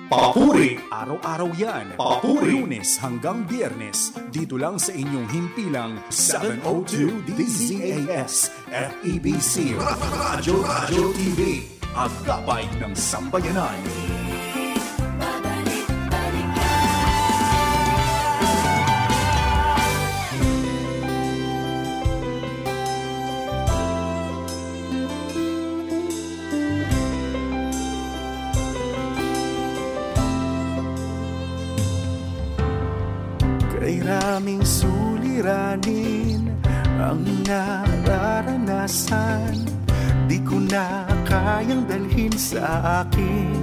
Papuri! Araw-araw yan. Papuri! Lunes hanggang Biyernes. Dito lang sa inyong himpilang 702 DZAS FEBC Radyo TV. Ang gabay ng sambayanan. Kay raming suliranin ang nararanasan, di ko na kayang dalhin sa aking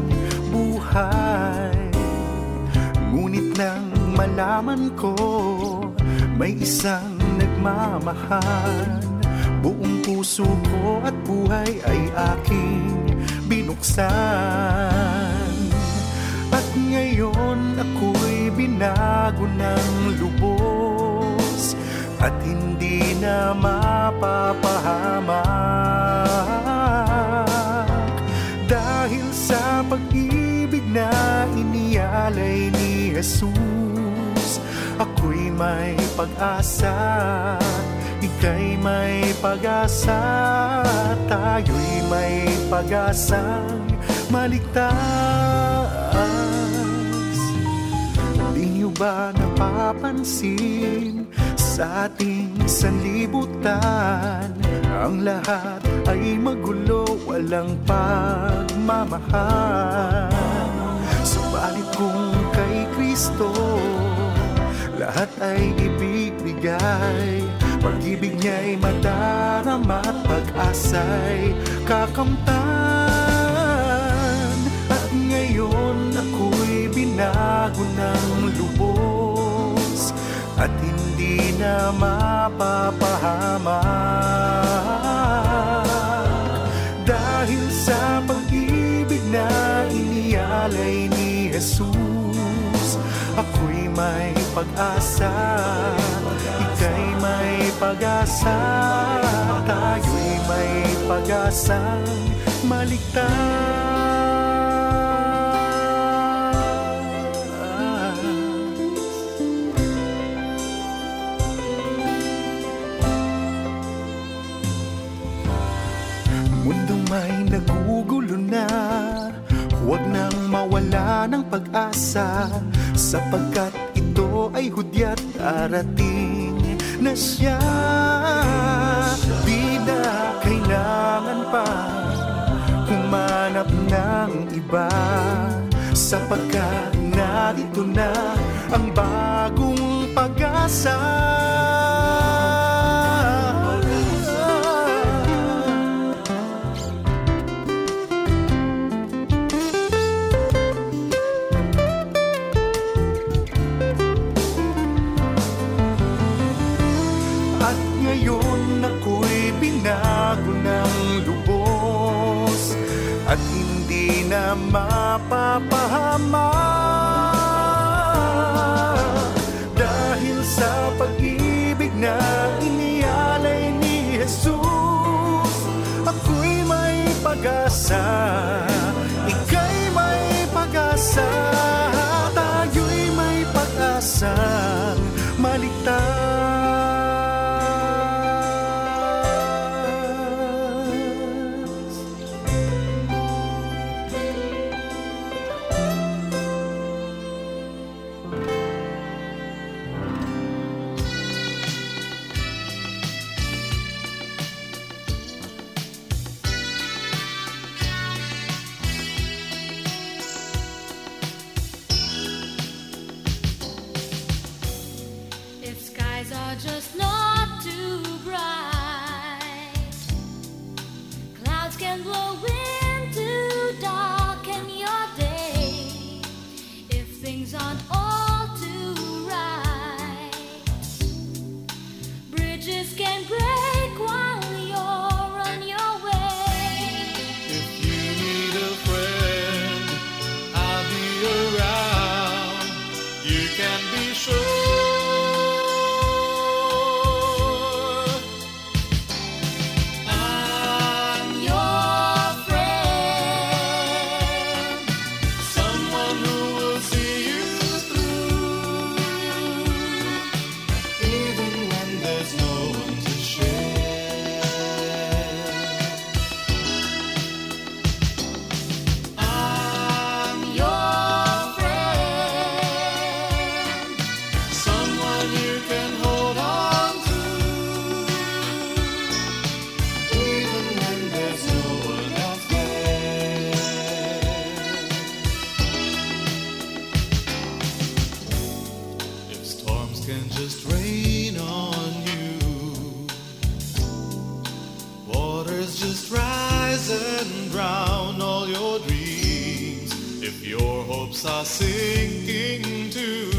buhay. Ngunit nang malaman ko may isang nagmamahal, buong puso ko at buhay ay aking binuksan. At ngayon ako'y binago ng lubos at hindi na mapapahamak, dahil sa pag-ibig na inialay ni Jesus. Ako'y may pag-asa, ika'y may pag-asa, tayo'y may pag-asang maligtas. Di niyo ba napapansin sa ating sanlibutan, ang lahat ay magulo, walang pagmamahal? Subalit kung kay Kristo lahat ay ibibigay, pag-ibig niya'y madarama at pag-asa'y kakamtan. At ngayon ako'y binago ng lubos at hindi na mapapahamak, dahil sa pag-ibig na inialay ni Jesus. Ako'y may pag-asa, ika'y may pag-asa, tayo'y may pag-asang maligtas. Mundong may nagugulo na, huwag nang mawala ng pag-asa, sapagkat ito ay hudyat darating na siya. Di na kailangan pa humanap ng iba, sapagkat narito na ang bagong pag-asa. Binago ng lubos at hindi na mapapahamak, dahil sa pag-ibig na inialay ni Jesus. Ako'y may pag-asa, ika'y may pag-asa, tayo'y may pag-asang maligtas. hopes are sinking too,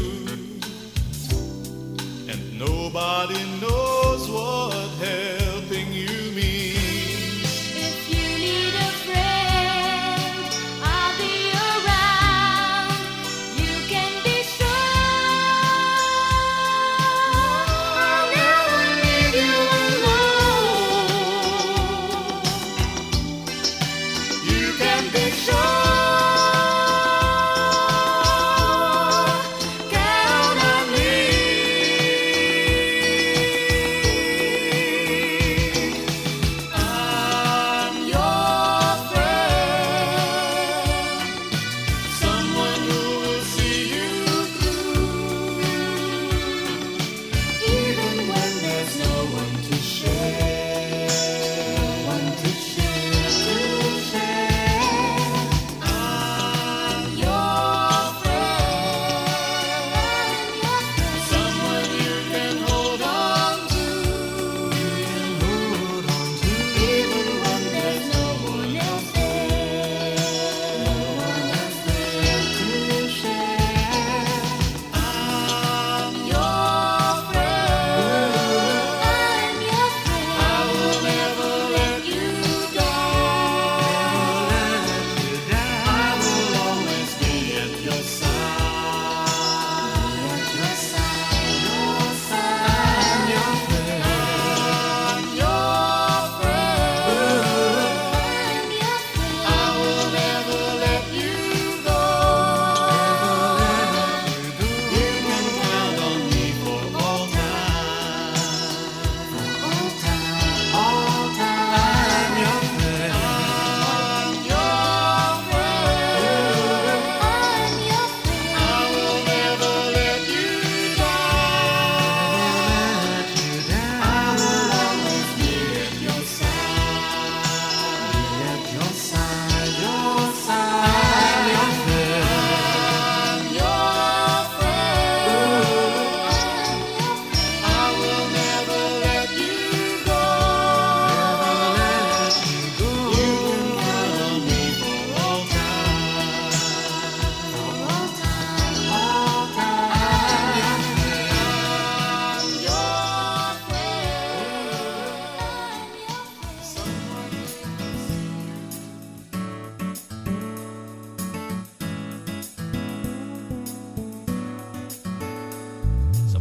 and nobody knows what helping you means. If you need a friend, I'll be around. You can be sure I'll never leave you alone. You can be sure.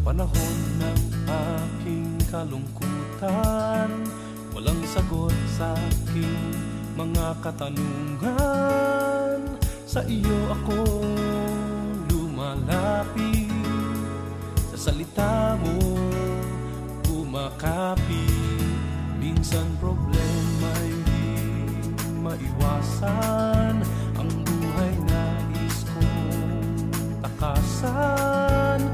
Panahon ng aking kalungkutan, walang sagot sa aking mga katanungan. Sa iyo ako lumalapit, sa salita mo kumakapit. Minsan problema'y di maiwasan, ang buhay nais kong takasan.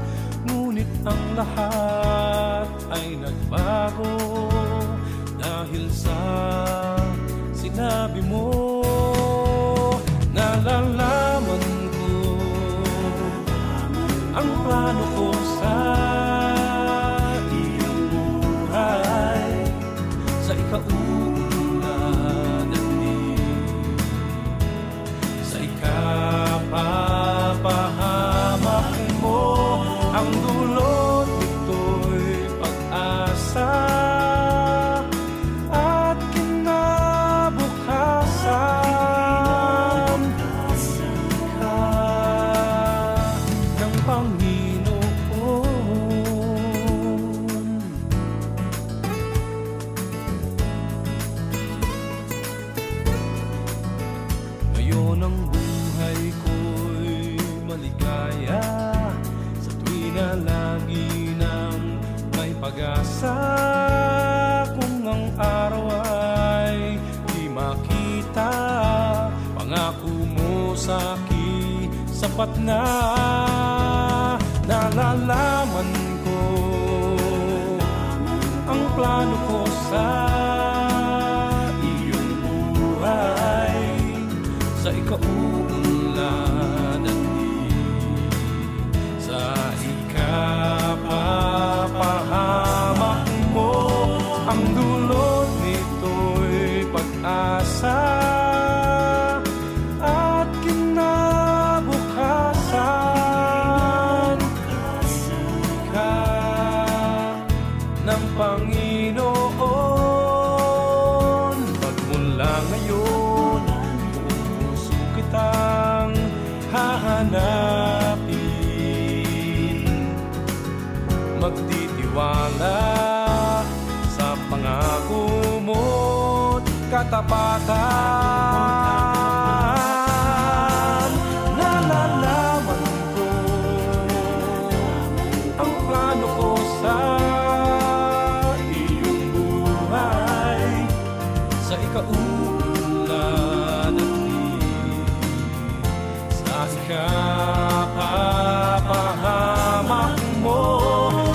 Ngunit ang lahat ay nagbago dahil sa sinabi mo. Nalalaman ko ang plano ko sa iyong buhay, sa ikaunlad at di sa ikapapahamak mo. Ang dulot nito'y pag-asa at kinabukasan ka ng Panginoon. Ngayon ang buhay ko'y maligaya na lagi nang may pag-asa. Kung ang araw ay di makita, pangako mo sa'kin sapat na. Nalalaman ko ang plano ko sa iyong buhay, sa ikaunlad at di sa papahamak mo. Ang dulot nito'y pag-asa at kinabukasan hahanapin. Magtitiwala sa pangako mo't katapatan. Nalalaman ko ang plano ko sa iyong buhay, sa ikaunlad at sa kapahamak mo.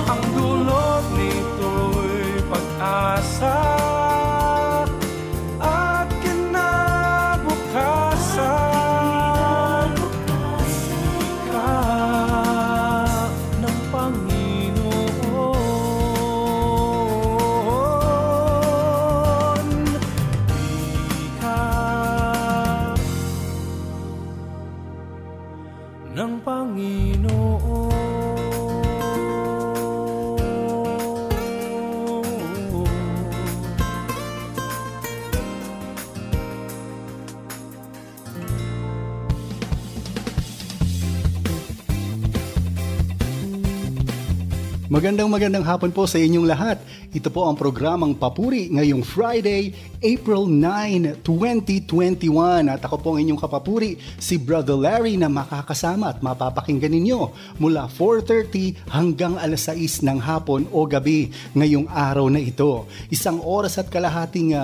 Ang dulot nito'y pag-asa at kinabukasan. Ika ng Panginoon, ika ng Panginoon. Magandang hapon po sa inyong lahat. Ito po ang programang Papuri ngayong Friday, April 9, 2021. At ako po ang inyong kapapuri, si Brother Larry, na makakasama at mapapakinggan ninyo mula 4:30 hanggang alas 6 ng hapon o gabi ngayong araw na ito. Isang oras at kalahating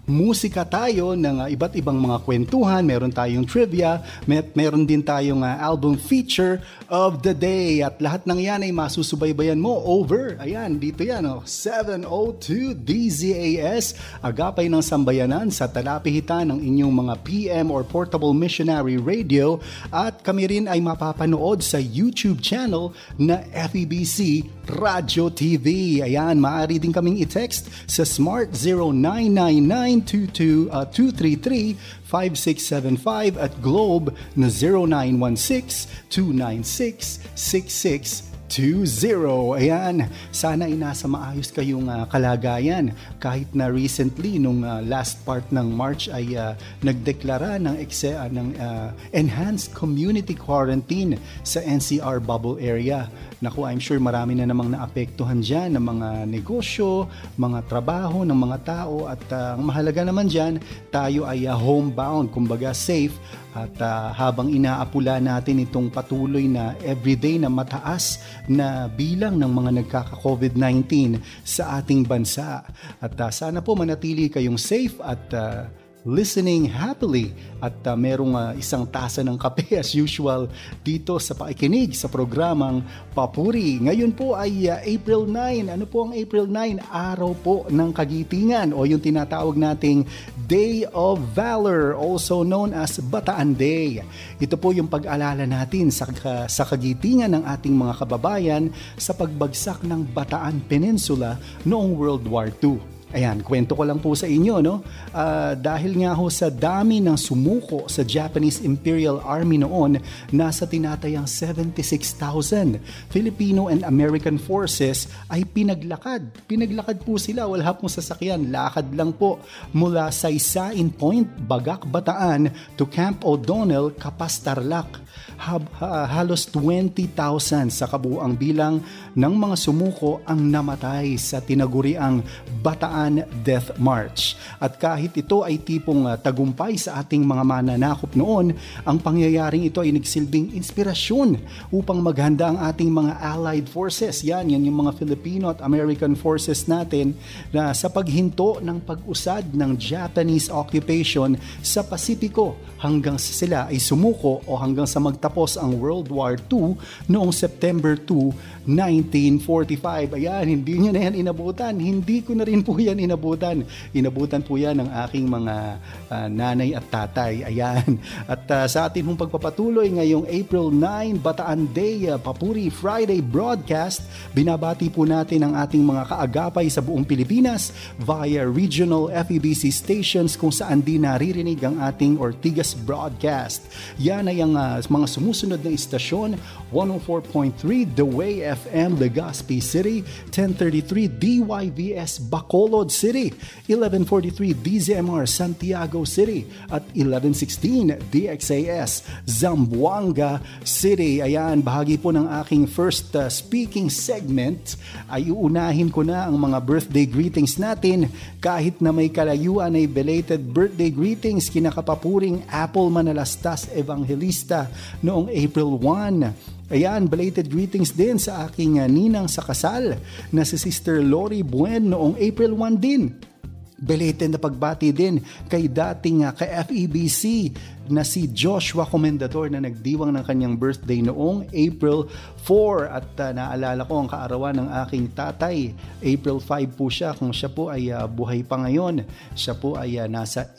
musika tayo ng iba't ibang mga kwentuhan. Meron tayong trivia, meron din tayong album feature of the day. At lahat ng yan ay masusubaybayan mo over, ayan, dito yan, 702 DZAS, agapay ng sambayanan sa talapihitan ng inyong mga PM or Portable Missionary Radio. At kami rin ay mapapanood sa YouTube channel na FEBC Radio TV. Ayan, maaari din kaming i-text sa Smart 0999-233-5675 at Globe na 0916-296-6620. Ayan, sana ay nasa maayos kayong kalagayan kahit na recently nung last part ng March ay nagdeklara ng enhanced community quarantine sa NCR bubble area. Naku, I'm sure marami na namang naapektuhan dyan ng mga negosyo, mga trabaho ng mga tao, at ang mahalaga naman dyan, tayo ay homebound, kumbaga safe. At habang inaapula natin itong patuloy na everyday na mataas na bilang ng mga nagkaka-COVID-19 sa ating bansa. At sana po manatili kayong safe at listening happily at merong isang tasa ng kape as usual dito sa pakikinig sa programang Papuri. Ngayon po ay April 9. Ano po ang April 9? Araw po ng Kagitingan o yung tinatawag nating Day of Valor, also known as Bataan Day. Ito po yung pag-alala natin sa kagitingan ng ating mga kababayan sa pagbagsak ng Bataan Peninsula noong World War II. Ayan, kwento ko lang po sa inyo, no? Dahil nga ho sa dami ng sumuko sa Japanese Imperial Army noon, nasa tinatayang 76,000 Filipino and American forces ay pinaglakad. Pinaglakad po sila, wala pong sasakyan, lakad lang po mula sa Saisain Point, Bagak, Bataan to Camp O'Donnell, Capas, Tarlac. Halos 20,000 sa kabuuang bilang ng mga sumuko ang namatay sa tinaguriang Bataan Death March. At kahit ito ay tipong tagumpay sa ating mga mananakop noon, ang pangyayaring ito ay nagsilbing inspirasyon upang maghanda ang ating mga allied forces. Yan yung mga Filipino at American forces natin na sa paghinto ng pag-usad ng Japanese occupation sa Pasipiko hanggang sila ay sumuko o hanggang sa magtapos ang World War II noong September 2, 1945. Ayan, hindi nyo na yan inabutan. Hindi ko na rin po yan inabutan. Inabutan po yan ng aking mga nanay at tatay. Ayan. At sa atin pong pagpapatuloy ngayong April 9, Bataan Day, Papuri Friday broadcast, binabati po natin ang ating mga kaagapay sa buong Pilipinas via regional FEBC stations kung saan di naririnig ang ating Ortigas broadcast. Yan ay ang mga sumusunod na istasyon: 104.3 The Way FM, Legazpi City; 1033 DYVS Bacolod, Bacolod City, 1143 DZMR Santiago City, at 1116 DXAS Zamboanga City. Ayan, bahagi po ng aking first speaking segment ay uunahin ko na ang mga birthday greetings natin. Kahit na may kalayuan ay belated birthday greetings kinakapapuring Apple Manalastas Evangelista noong April 1. Ayan, belated greetings din sa aking ninang sa kasal na si Sister Lori Buen noong April 1 din. Belated na pagbati din kay dating ka-FEBC na si Joshua Comendador na nagdiwang ng kanyang birthday noong April 4. At naalala ko ang kaarawan ng aking tatay. April 5 po siya. Kung siya po ay buhay pa ngayon, siya po ay nasa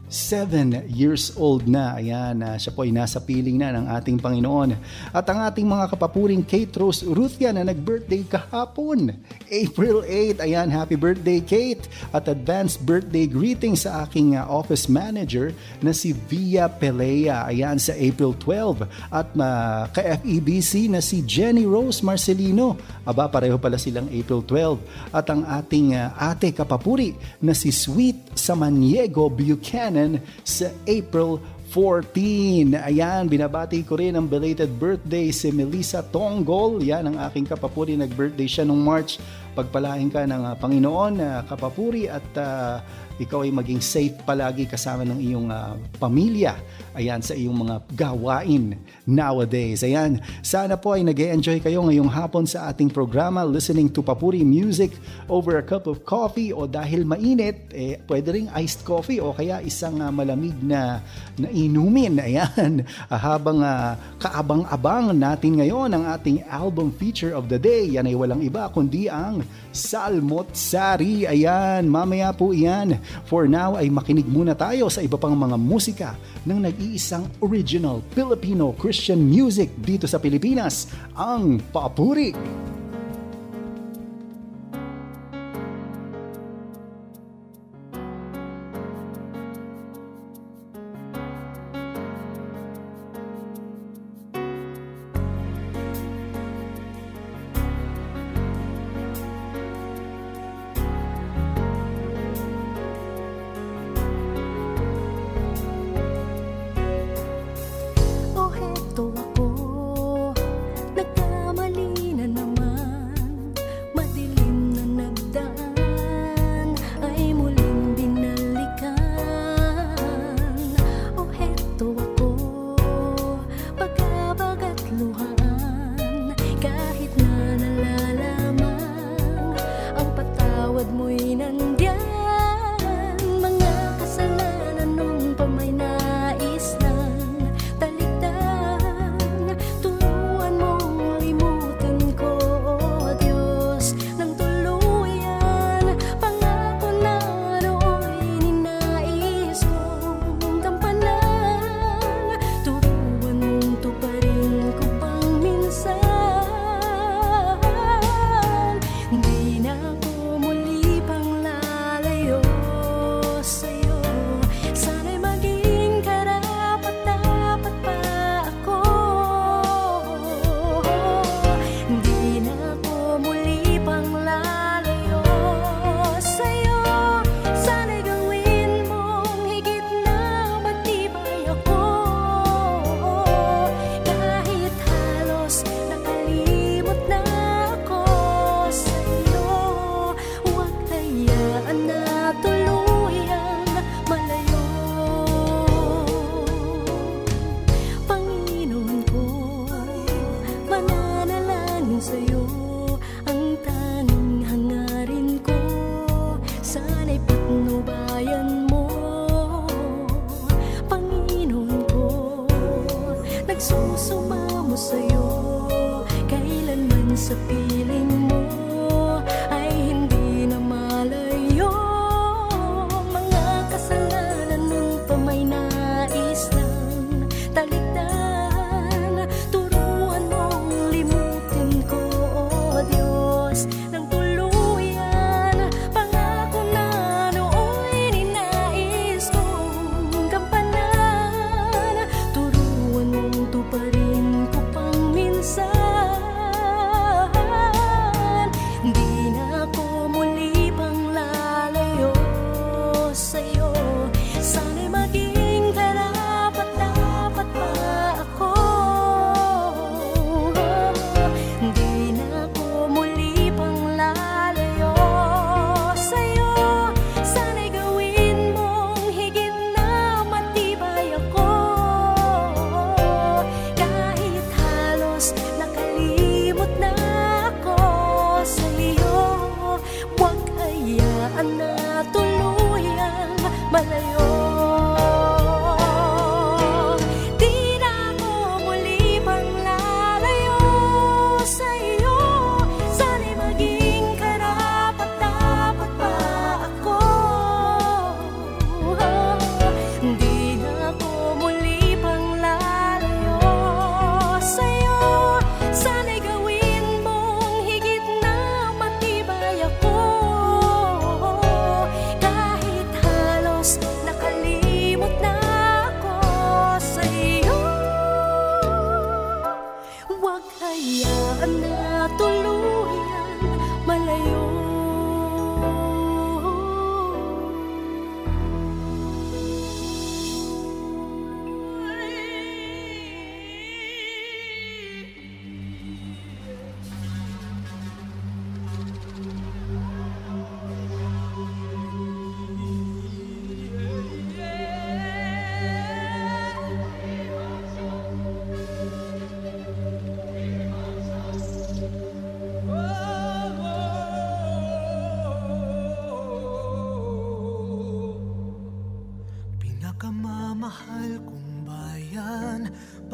7 years old na. Ayan, siya po ay nasa piling na ng ating Panginoon. At ang ating mga kapapuring Kate Rose Urrutia na nag-birthday kahapon, April 8. Ayan, happy birthday Kate. At advanced birthday greetings sa aking office manager na si Via Pelea. Ayan, sa April 12. At ka-FEBC na si Jenny Rose Marcelino. Aba, pareho pala silang April 12. At ang ating ate kapapuri na si Sweet Samaniego Buchanan sa April 14. Ayan, binabati ko rin ang belated birthday si Melissa Tonggol. Yan ang aking kapapuri, nag-birthday siya nung March. Pagpalain ka ng Panginoon, kapapuri, at ikaw ay maging safe palagi kasama ng iyong pamilya. Ayan, sa iyong mga gawain nowadays. Ayan, sana po ay nag-e-enjoy kayo ngayong hapon sa ating programa, listening to Papuri Music over a cup of coffee, o dahil mainit, pwede ring iced coffee o kaya isang malamig na inumin. Ayan, habang kaabang-abang natin ngayon ang ating album feature of the day. Yan ay walang iba kundi ang Salmot Sari. Ayan, mamaya po iyan. For now ay makinig muna tayo sa iba pang mga musika ng nag-iisang original Filipino Christian music dito sa Pilipinas, ang Papuri.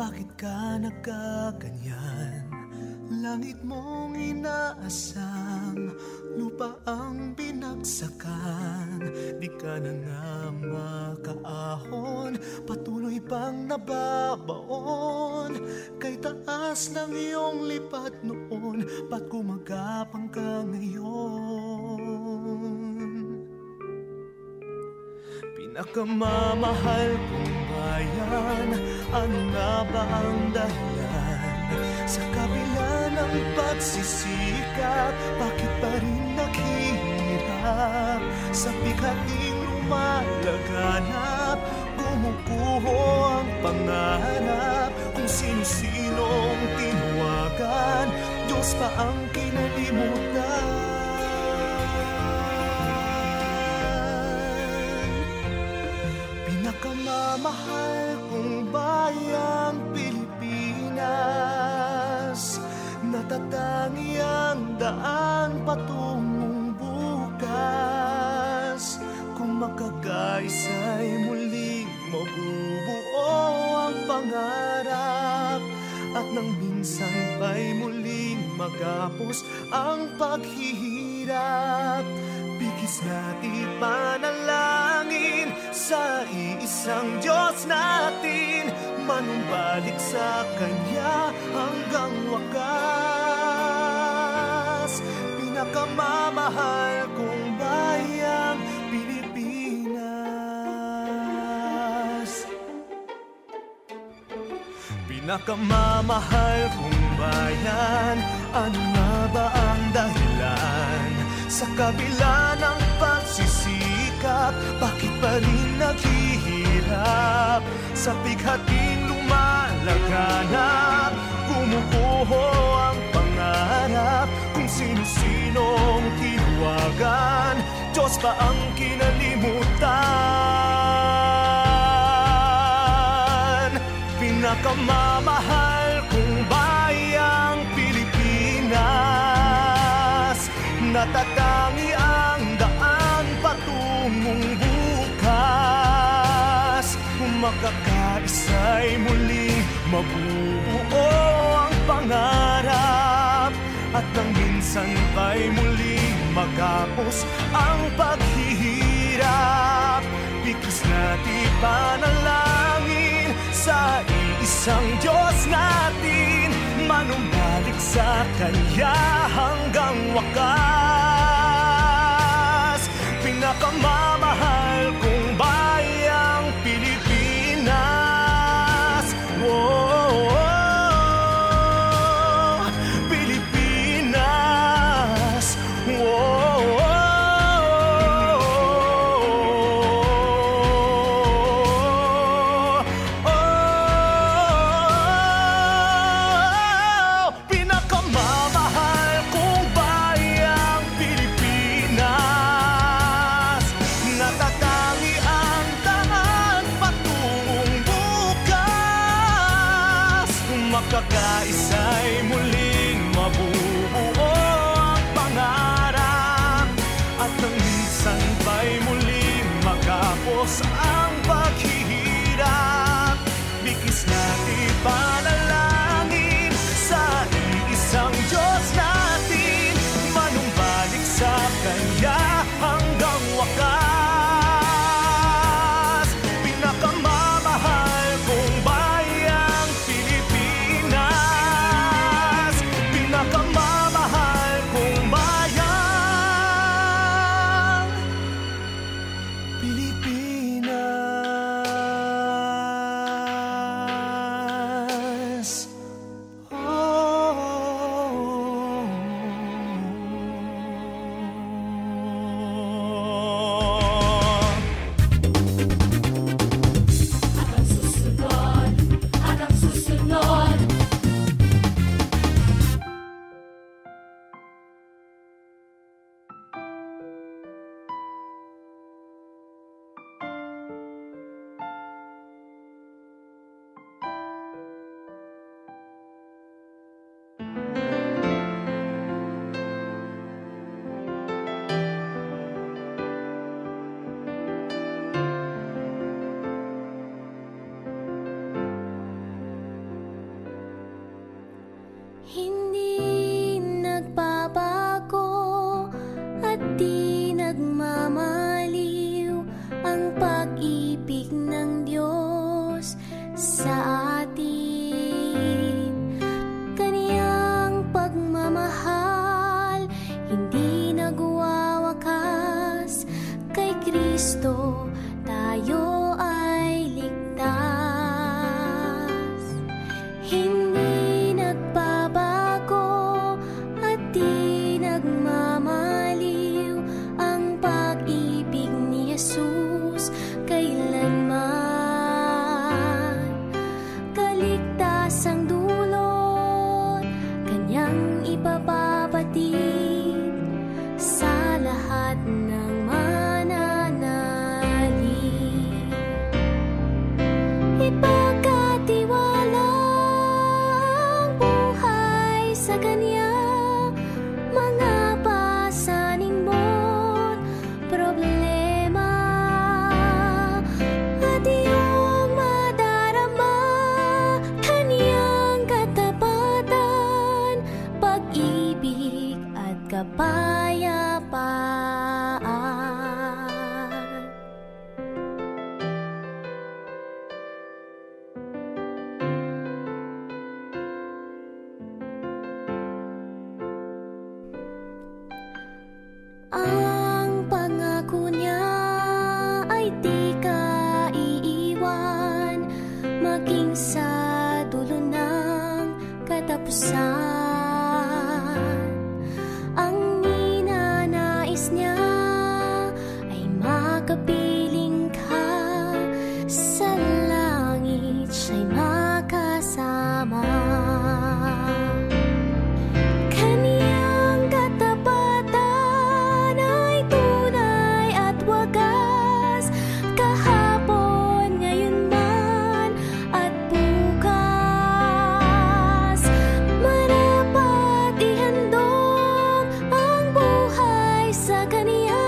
bakit ka nagkaganyan? Langit mong inaasam, lupa ang binagsakan. Di ka na nga makaahon, patuloy pang nababaon. Kay taas ng iyong lipat noon, ba't gumagapang ka ngayon? Pinakamamahal kong bayan, ano nga ba ang dahilan? Sa kabila ng pagsisikap, bakit pa rin naghihirap? Sa bighating lumalaganap, gumuguho ang pangarap. Kung sino-sinong tinawagan, Diyos pa ang kinalimutan. Pinakamamahal kong bayang Pilipinas, natatangi ang daan patungong bukas. Kung makakaisa'y muling mabubuo ang pangarap, at nang minsan pa'y muling magapos ang paghihirap. Bigis natin panalangin sa iisang Diyos natin, manumbalik sa Kanya hanggang wakas. Pinakamamahal kong bayang Pilipinas, pinakamamahal kong bayan, ano nga ba ang dahilan? Sa kabila ng pagsisikap, bakit pa rin naghihirap? Sa bighating lumalaganap, gumuguho ang pangarap. Kung sino-sinong tinawagan, Diyos pa ang kinalimutan. Pinakamamahal kong bayang Pilipinas, natatangi ang daan patungong bukas. Kung makakaisa'y muling mabubuo ang pangarap, at nang minsan pa'y muling magapos ang paghihirap. Bigis natin panalangin sa iisang Diyos natin, manumbalik sa Kanya hanggang wakas. Pinakamamahal kong bayang Pilipinas, oh, Pilipinas, oh, makakaisa'y muling mabubuo ang pangarap, at nang minsan pa'y muling magapos ang paghihirap. Bigis natin panalangin sa iisang Diyos natin, manumbalik sa Kanya hanggang wakas. Pinakamamahal kong bayang Pilipinas, pinakamamahal kong bayang Pilipinas. wakas ang dulot, kanyang ipapabatid sa lahat ng mananalig. Ipagkatiwala ang buhay sa kanya, mga pasaning mo't problema, at iyong madarama kanyang katapatan, pag-ibig at kapayapaan. Ang pangako niya ay di ka iiwan, maging sa dulo ng katapusan. Ang ninanais niya ay makapiling ka, sa langit siya'y makasama. Kaniyang katapatan ay tunay at wagas, kahapon, ngayon man at bukas. Marapat ihandog ang buhay sa kaniya,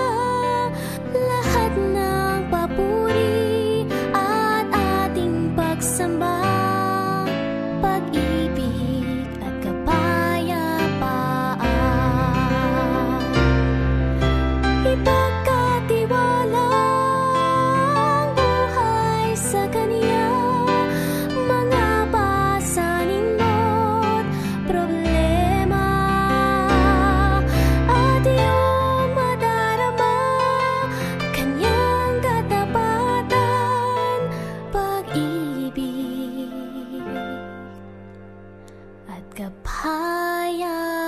lahat ng papuri at ating pagsamba, pag-ibig at kapayapaan. Ipagkatiwala ang buhay sa kaniya, mga pasaning mo't problema, at iyong madarama kanyang katapatan, pag-ibig at kapayapaan.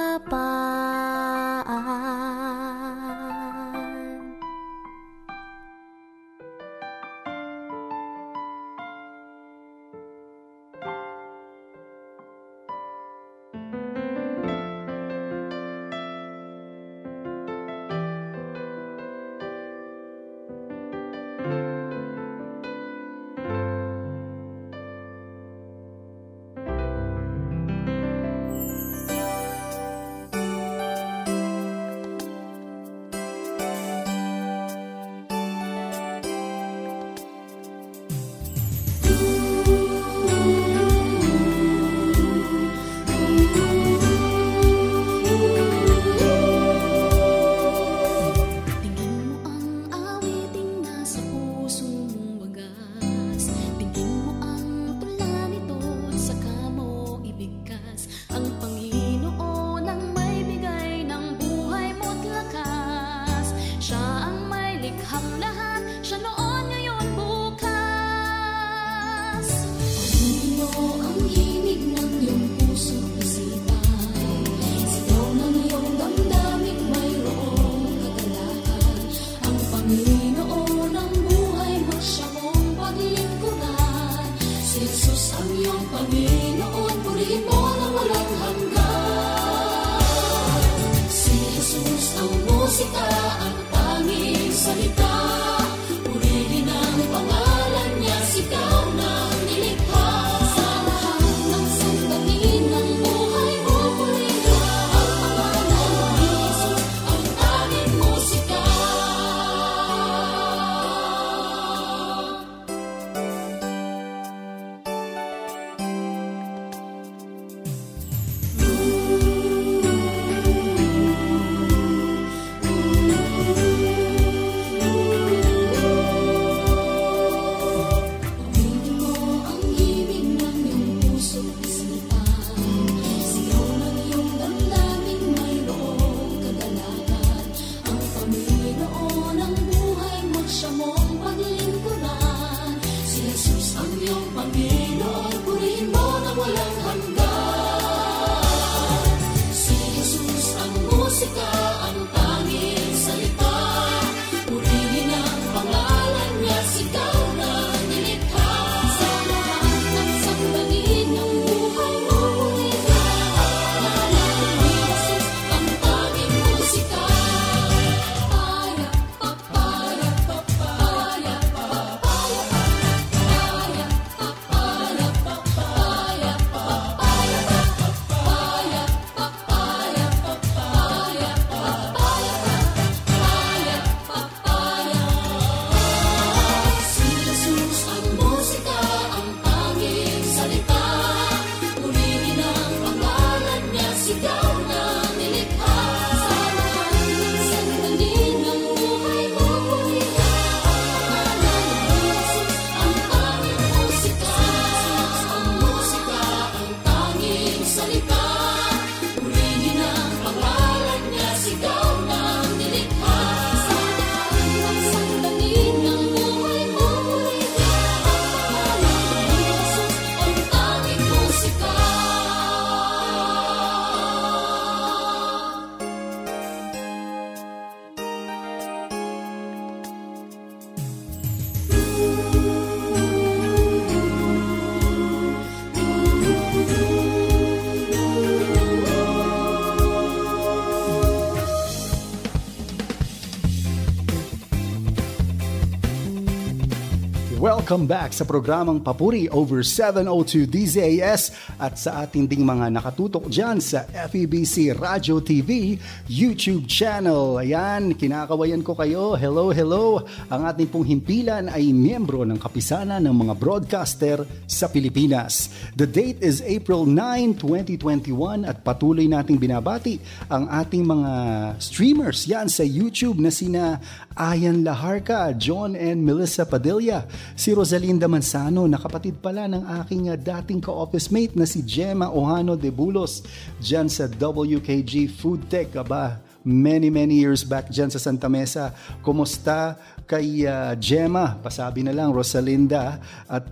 Welcome back sa programang Papuri over 702 DZAS at sa ating ding mga nakatutok dyan sa FEBC Radio TV YouTube channel. Ayan, kinakawayan ko kayo. Hello, hello. Ang ating pong himpilan ay miyembro ng kapisanan ng mga broadcaster sa Pilipinas. The date is April 9, 2021 at patuloy nating binabati ang ating mga streamers yan sa YouTube na sina Ayan Laharca, John and Melissa Padilla, si Rosalinda Manzano na kapatid pala ng aking dating ka-office mate na si Gemma Ohano de Bulos dyan sa WKG Food Tech. Aba, many years back dyan sa Santa Mesa. Kumusta kay Gemma? Pasabi na lang Rosalinda. At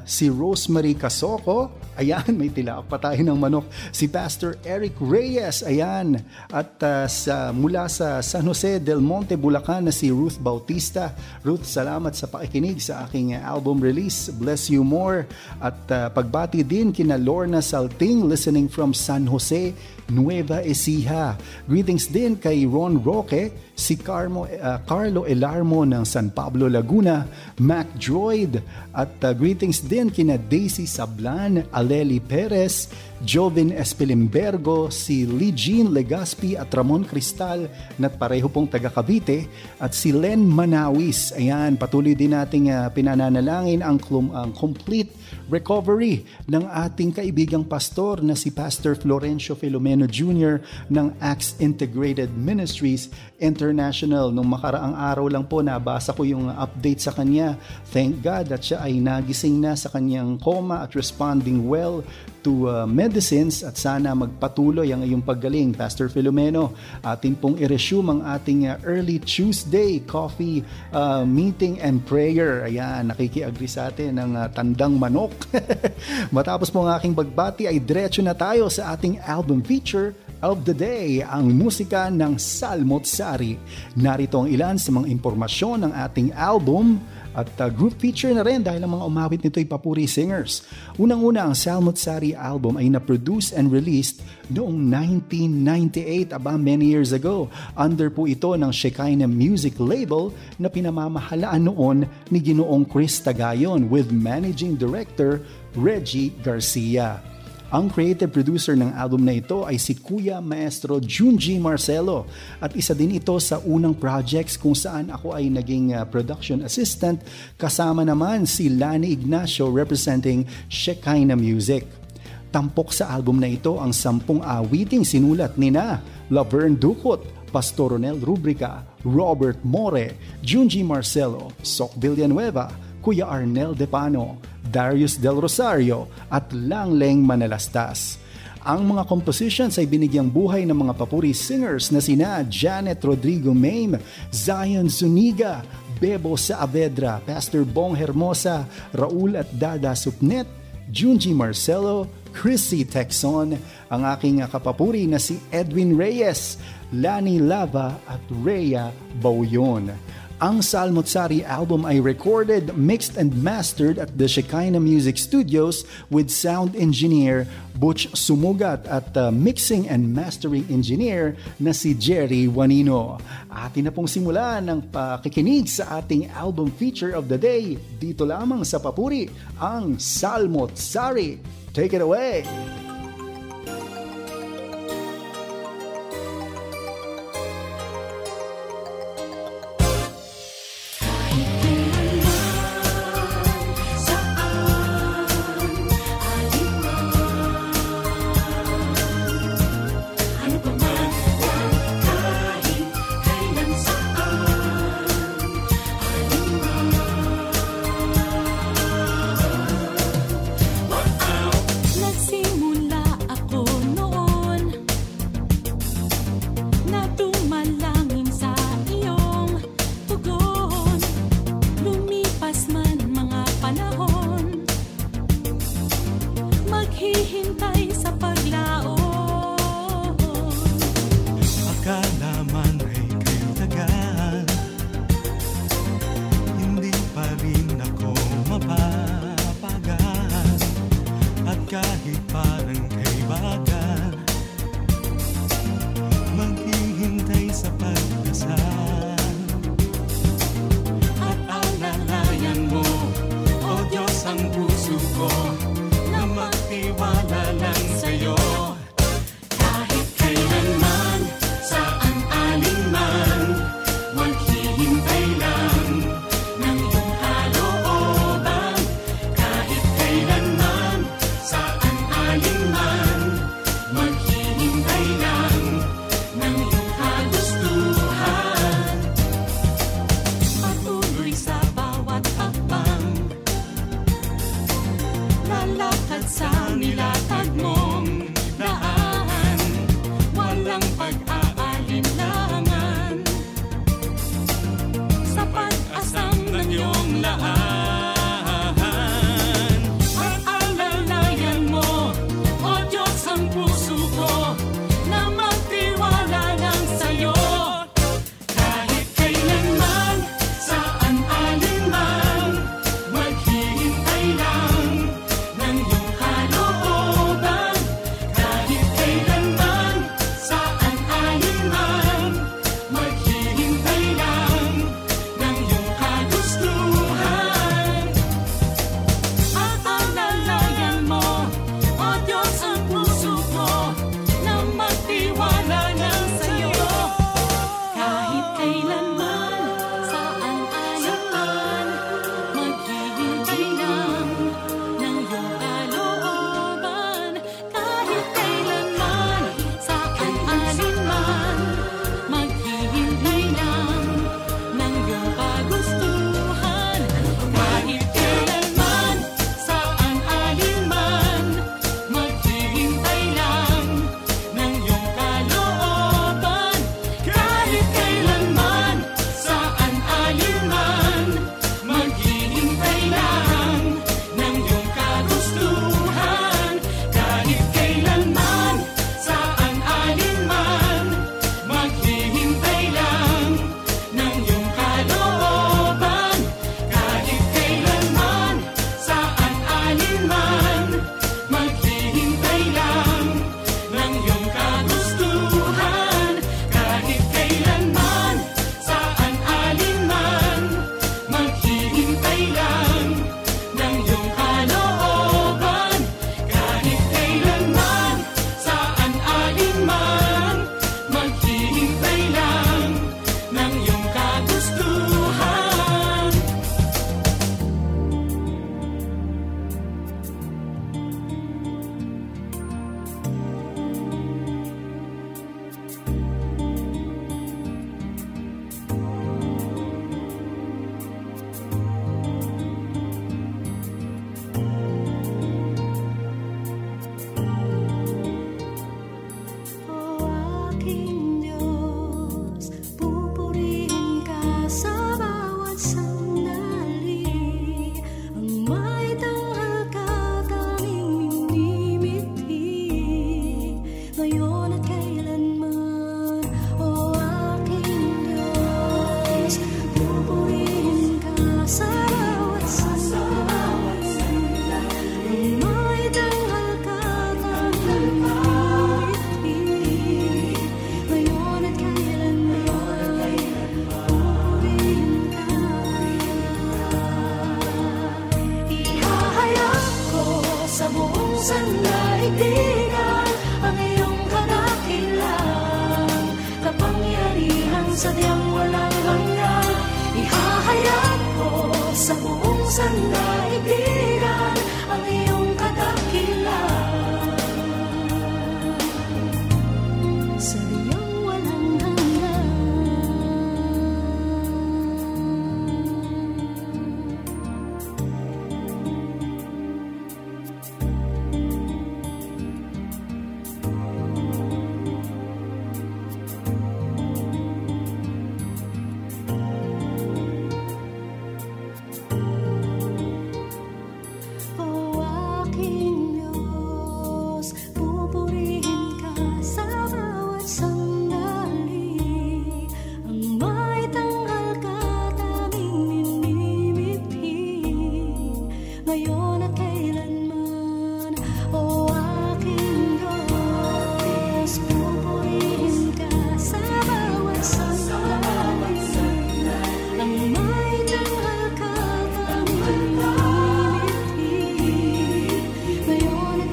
si Rosemary Casoko, ayan, may tilaok pa tayo ng manok. Si Pastor Eric Reyes, ayan. At mula sa San Jose del Monte, Bulacan na si Ruth Bautista. Ruth, salamat sa pakikinig sa aking album release. Bless you more. At pagbati din kina Lorna Salting, listening from San Jose, Nueva Ecija. Greetings din kay Ron Roque, si Carlo Elarmo ng San Pablo, Laguna, Mac Droid, at greetings din kina Daisy Sablan, Aleli Perez, Jovin Espelimbergo, si Lee Jean Legaspi at Ramon Cristal na pareho pong taga Cavite, at si Len Manawis. Ayan, patuloy din nating pinananalangin ang complete recovery ng ating kaibigang pastor na si Pastor Florencio Filomeno Jr. ng Acts Integrated Ministries International. Nung makaraang araw lang po nabasa ko yung update sa kanya. Thank God that siya ay nagising na sa kanyang coma at responding well to medicines, at sana magpatuloy ang iyong paggaling, Pastor Filomeno. Atin pong i-resume ang ating early Tuesday coffee meeting and prayer. Ayan, nakikiagri sa atin ng tandang manok. Matapos po ang aking bagbati ay diretso na tayo sa ating album feature of the day, ang musika ng Salmot Sari. Narito ang ilan sa mga impormasyon ng ating album at group feature na rin dahil ang mga umawit nito ay papuri singers. Unang-una, ang Salmot Sari album ay na-produce and released noong 1998, many years ago. Under po ito ng Shekinah Music label na pinamamahalaan noon ni Ginoong Chris Tagayon with Managing Director Reggie Garcia. Ang creative producer ng album na ito ay si Kuya Maestro Junji Marcelo, at isa din ito sa unang projects kung saan ako ay naging production assistant, kasama naman si Lani Ignacio representing Shekinah Music. Tampok sa album na ito ang 10 awiting sinulat nina Laverne Ducot, Pastor Ronel Rubrica, Robert More, Junji Marcelo, Sok Villanueva, Kuya Arnel Depano, Darius Del Rosario at Langleng Manalastas. Ang mga compositions ay binigyang buhay ng mga papuri singers na sina Janet Rodrigo Mame, Zion Zuniga, Bebo Saavedra, Pastor Bong Hermosa, Raul at Dada Supnet, Junji Marcelo, Chrissy Texon, ang aking kapapuri na si Edwin Reyes, Lani Lava at Rhea Bauyon. Ang Salmot Sari album ay recorded, mixed and mastered at the Shekinah Music Studios with sound engineer Butch Sumugat at mixing and mastering engineer na si Jerry Juanino. Atin na pong simulan ng pakikinig sa ating album feature of the day. Dito lamang sa Papuri, ang Salmot Sari. Take it away! sandaigdigan ang iyong kadakilaan. Sa iyong walang hanggan. O aking Diyos, pupurihin ka sa bawat sandali. Ang may tanghal ka tanging minimithi, ngayon at kailanman. O aking Diyos, pupurihin ka sa bawat sandali. Ang may tanghal ka tanging minimithi, ngayon at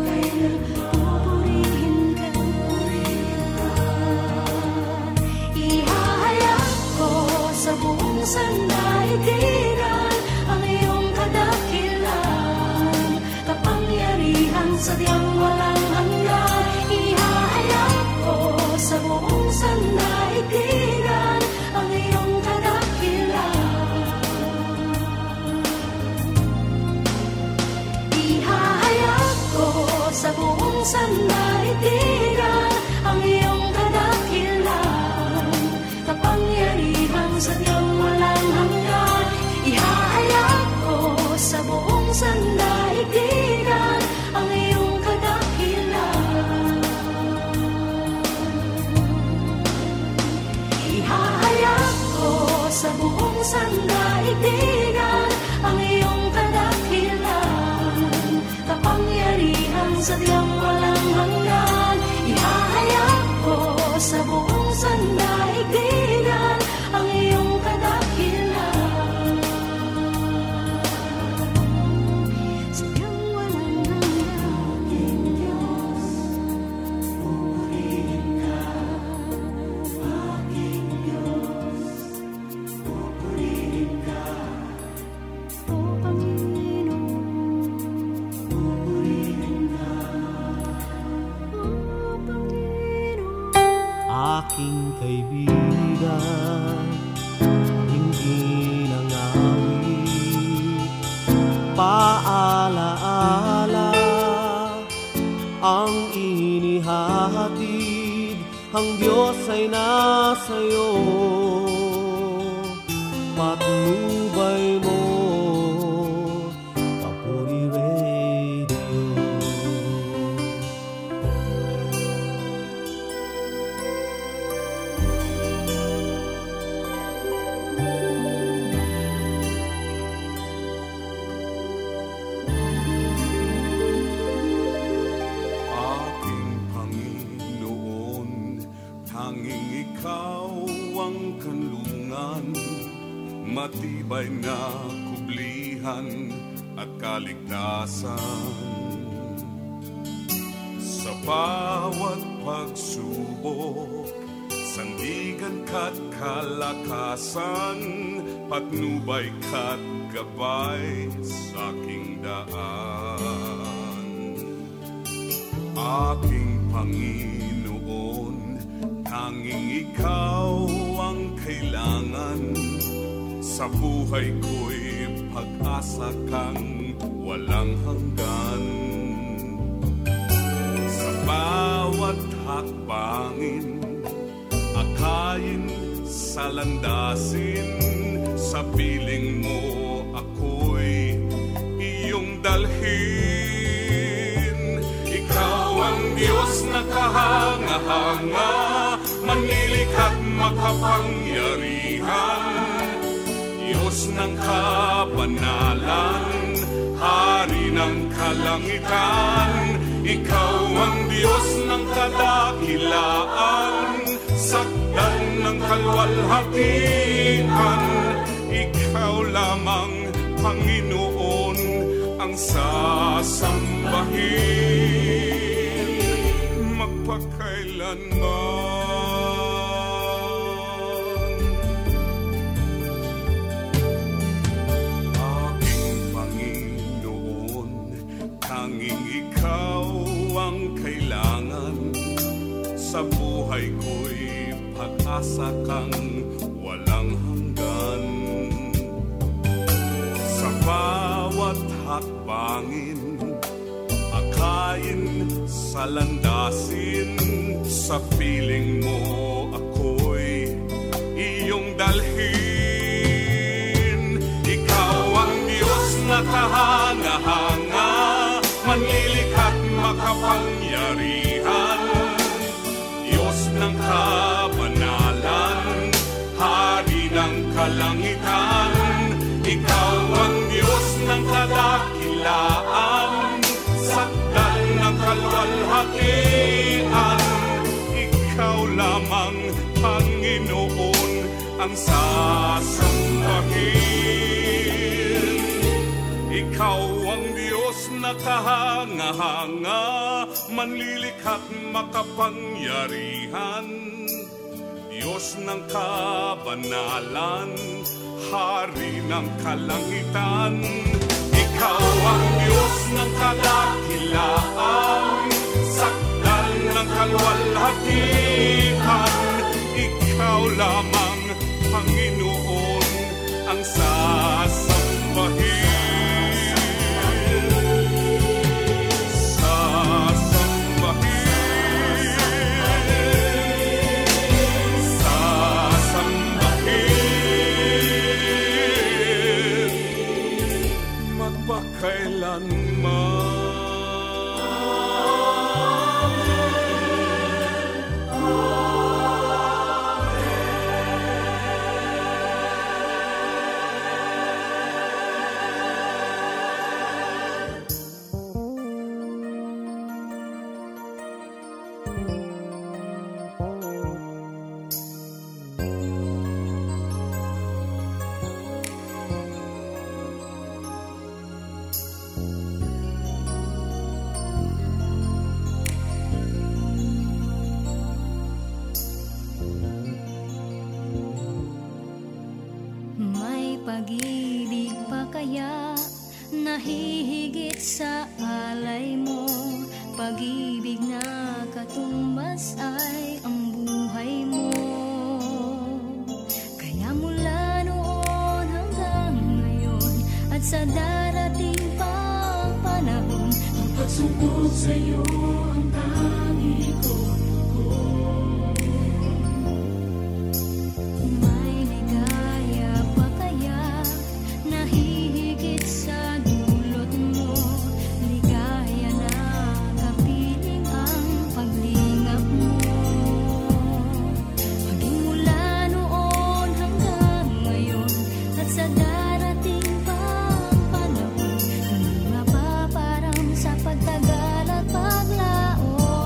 kailanman. Pupurihin ka. Ihahayag ko sa buong sandaigdigan ang iyong kadakilaan, kapangyarihan sadyang walang hanggan. Ihahayag ko sa buong sandaigdigan ang iyong kadakilaan. Ihahayag ko sa buong sandaigdigan ang iyong kadakilaan, kapangyarihan sadyang walang hanggan. Ihahayag ko sa buong sandaigdigan ang iyong kadakilaan. Ihahayag ko sa buong sandaigdigan ang iyong kadakilaan, kapangyarihan sadyang walang hanggan. Ihahayag ko sa buong sandaigdigan ang iyong kadakilaan, sadyang walang hanggan. Diyos, pupurihin ka. Aking Diyos, pupurihin ka. O Panginoon, pupurihin ka. O Panginoon. Aking kaibigan, hindi nangawit, paalaala ang inihahatid. Ang Diyos ay nasa'yo, patnubay mo, Papuri Radio. Aking Panginoon, tanging ikaw ang kanlungan, matibay na kublihan at kaligtasan. Sa bawat pagsubok, sandigan ka't kalakasan, patnubay ka't gabay sa aking daan. Aking Panginoon, tanging ikaw ang kailangan, sa buhay ko'y pag-asa kang walang hanggan. Sa bawat hakbangin, akayin sa landasin, sa piling mo ako'y iyong dalhin. Ikaw ang Diyos na kahanga-hanga, manilikha't makapangyarihan, Diyos ng kabanalan, Hari ng kalangitan. Ikaw ang Diyos ng kadakilaan, sakdan ng kalwalhatian. Ikaw lamang, Panginoon, ang sasambahin magpakailanman. sa buhay ko'y pag-asa kang walang hanggan. Sa bawat hakbangin, akayin sa landasin, sa piling mo ako'y iyong dalhin. Ikaw ang Diyos na kahanga-hanga, manlilikha't makapangyarihan, Diyos ng kabanalan, Hari ng kalangitan. Ikaw ang Diyos ng kadakilaan, sakdal ng kalwalhatian. Ikaw lamang, Panginoon, ang sasambahin. Ikaw ang Diyos na kahanga-hanga, manlilikha't makapangyarihan, Diyos ng kabanalan, Hari ng kalangitan. Ikaw ang Diyos ng kadakilaan, sakdal ng kalwalhatian. Ikaw lamang, Panginoon, ang sasambahin. Pag-ibig pa kaya nahihigit sa alay mo? Pag-ibig na katumbas ay ang buhay mo. Kaya mula noon hanggang ngayon at sa darating pang panahon, ang pagsumpod sa'yo ang tangi ko. Pagtagal at paglaon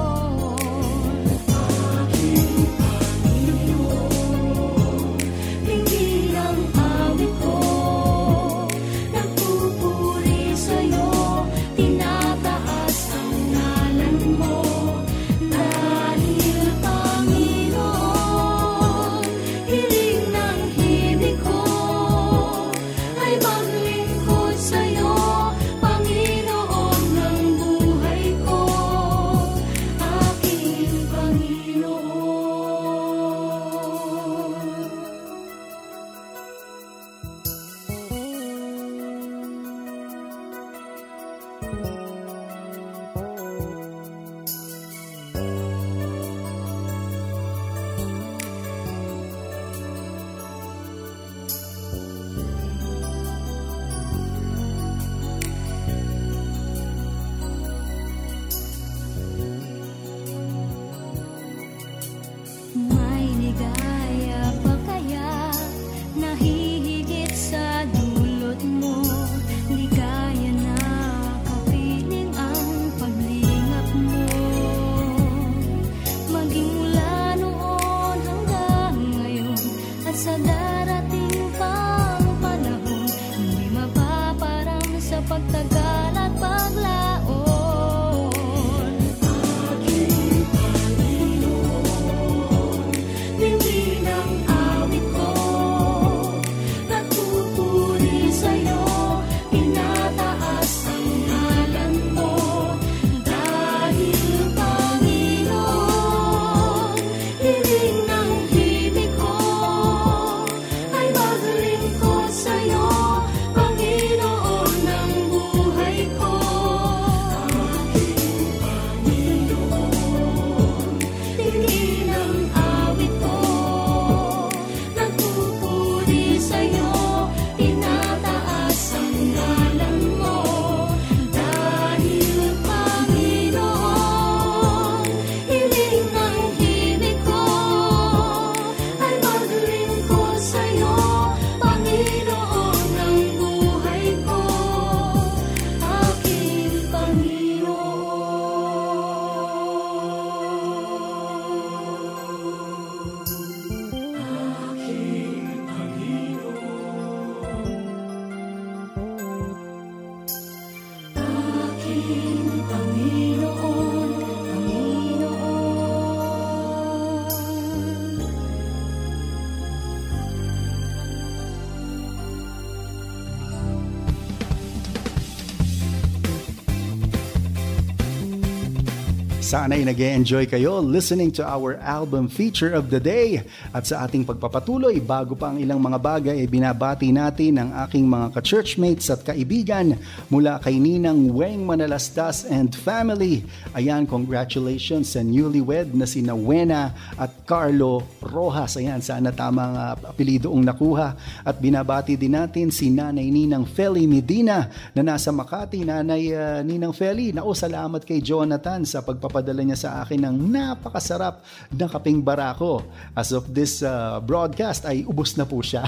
Sana'y nag-e-enjoy kayo listening to our album feature of the day. At sa ating pagpapatuloy, bago pa ang ilang mga bagay, binabati natin ang aking mga ka-churchmates at kaibigan mula kay Ninang Weng Manalastas and family. Ayan, congratulations sa newlywed na sina Wena at Carlo Rojas. Ayan, sana tamang apelido ang nakuha. At binabati din natin si Nanay Ninang Feli Medina na nasa Makati. Nanay Ninang Feli, salamat kay Jonathan sa pagpapadala niya sa akin ng napakasarap na kaping barako. As of this broadcast ay ubos na po siya.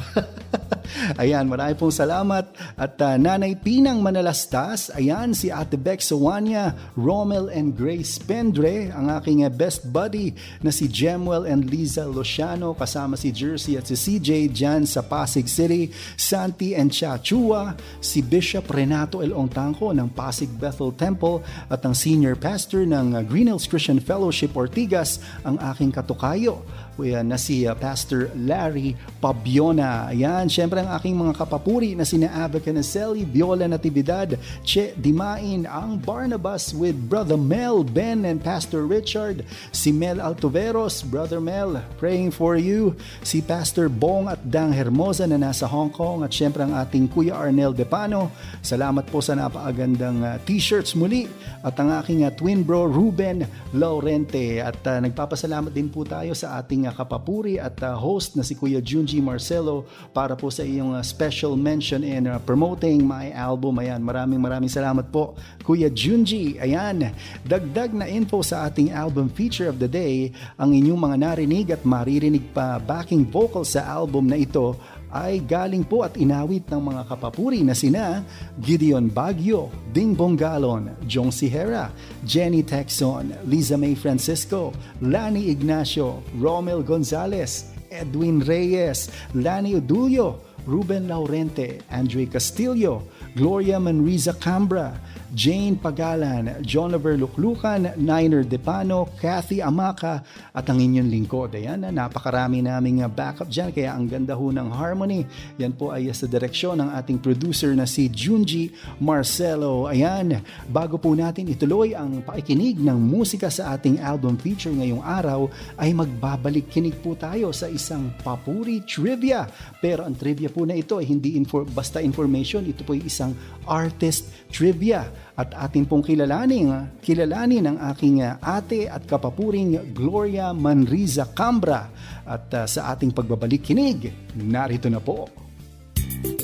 Ayan, marami pong salamat. At Nanay Pinang Manalastas, ayan, si Ate Beck Sawanya, Romel and Grace Pendre, ang aking best buddy na si Jemuel and Liza Luciano, kasama si Jersey at si CJ dyan sa Pasig City, Santi and Chachua, si Bishop Renato L. Ongtangco ng Pasig Bethel Temple at ang senior pastor ng Green Hills Christian Fellowship Ortigas, ang aking katukayo na si Pastor Larry Pabiona. Ayan, syempre ang aking mga kapapuri na sina Ava Canacelli, Viola Natividad, Che Dimain, ang Barnabas with Brother Mel, Ben and Pastor Richard, si Mel Altuveros, Brother Mel, praying for you, si Pastor Bong at Dang Hermosa na nasa Hong Kong, at syempre ang ating Kuya Arnel Depano. Salamat po sa napakagandang t-shirts muli, at ang aking twin bro Ruben Laurente, at nagpapasalamat din po tayo sa ating kapapuri at host na si Kuya Junji Marcelo para po sa iyong special mention in promoting my album. Ayan, maraming salamat po Kuya Junji. Ayan, dagdag na info sa ating album feature of the day, ang inyong mga narinig at maririnig pa backing vocals sa album na ito ay galing po at inawit ng mga kapapuri na sina Gideon Baguio, Ding Bongalon, Jong Sihera, Jenny Texon, Liza May Francisco, Lani Ignacio, Romel Gonzalez, Edwin Reyes, Lani Odulio, Ruben Laurente, Andre Castillo, Gloria Manriza Cambra, Jane Pagalan, Jonover Luklukan, Niner Depano, Kathy Amaka, at ang inyong lingkod. Ayan, napakarami naming backup dyan, kaya ang ganda ho ng harmony. Yan po ay sa direksyon ng ating producer na si Junji Marcelo. Ayan, bago po natin ituloy ang pakikinig ng musika sa ating album feature ngayong araw, ay magbabalik kinig po tayo sa isang papuri trivia. Pero ang trivia po na ito ay hindi basta information, ito po ay isang artist trivia. At atin pong kilalanin ang aking ate at kapapuring Gloria Manriza Cambra. At sa ating pagbabalik kinig, narito na po.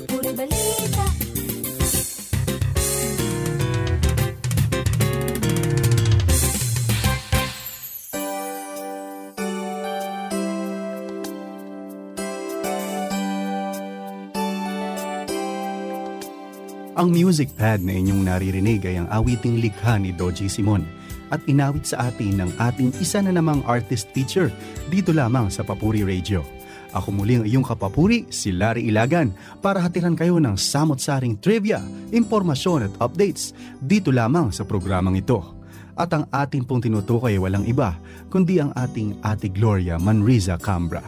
Puri Balita. Ang music pad na inyong naririnig ay ang awiting likha ni Doji Simon at inawit sa atin ng ating isa na namang artist feature dito lamang sa Papuri Radio. Ako muli ang iyong kapapuri, si Larry Ilagan, para hatiran kayo ng samot-saring trivia, impormasyon at updates dito lamang sa programang ito. At ang atin pong tinutukoy ay walang iba kundi ang ating Ate Gloria Manriza Cambra.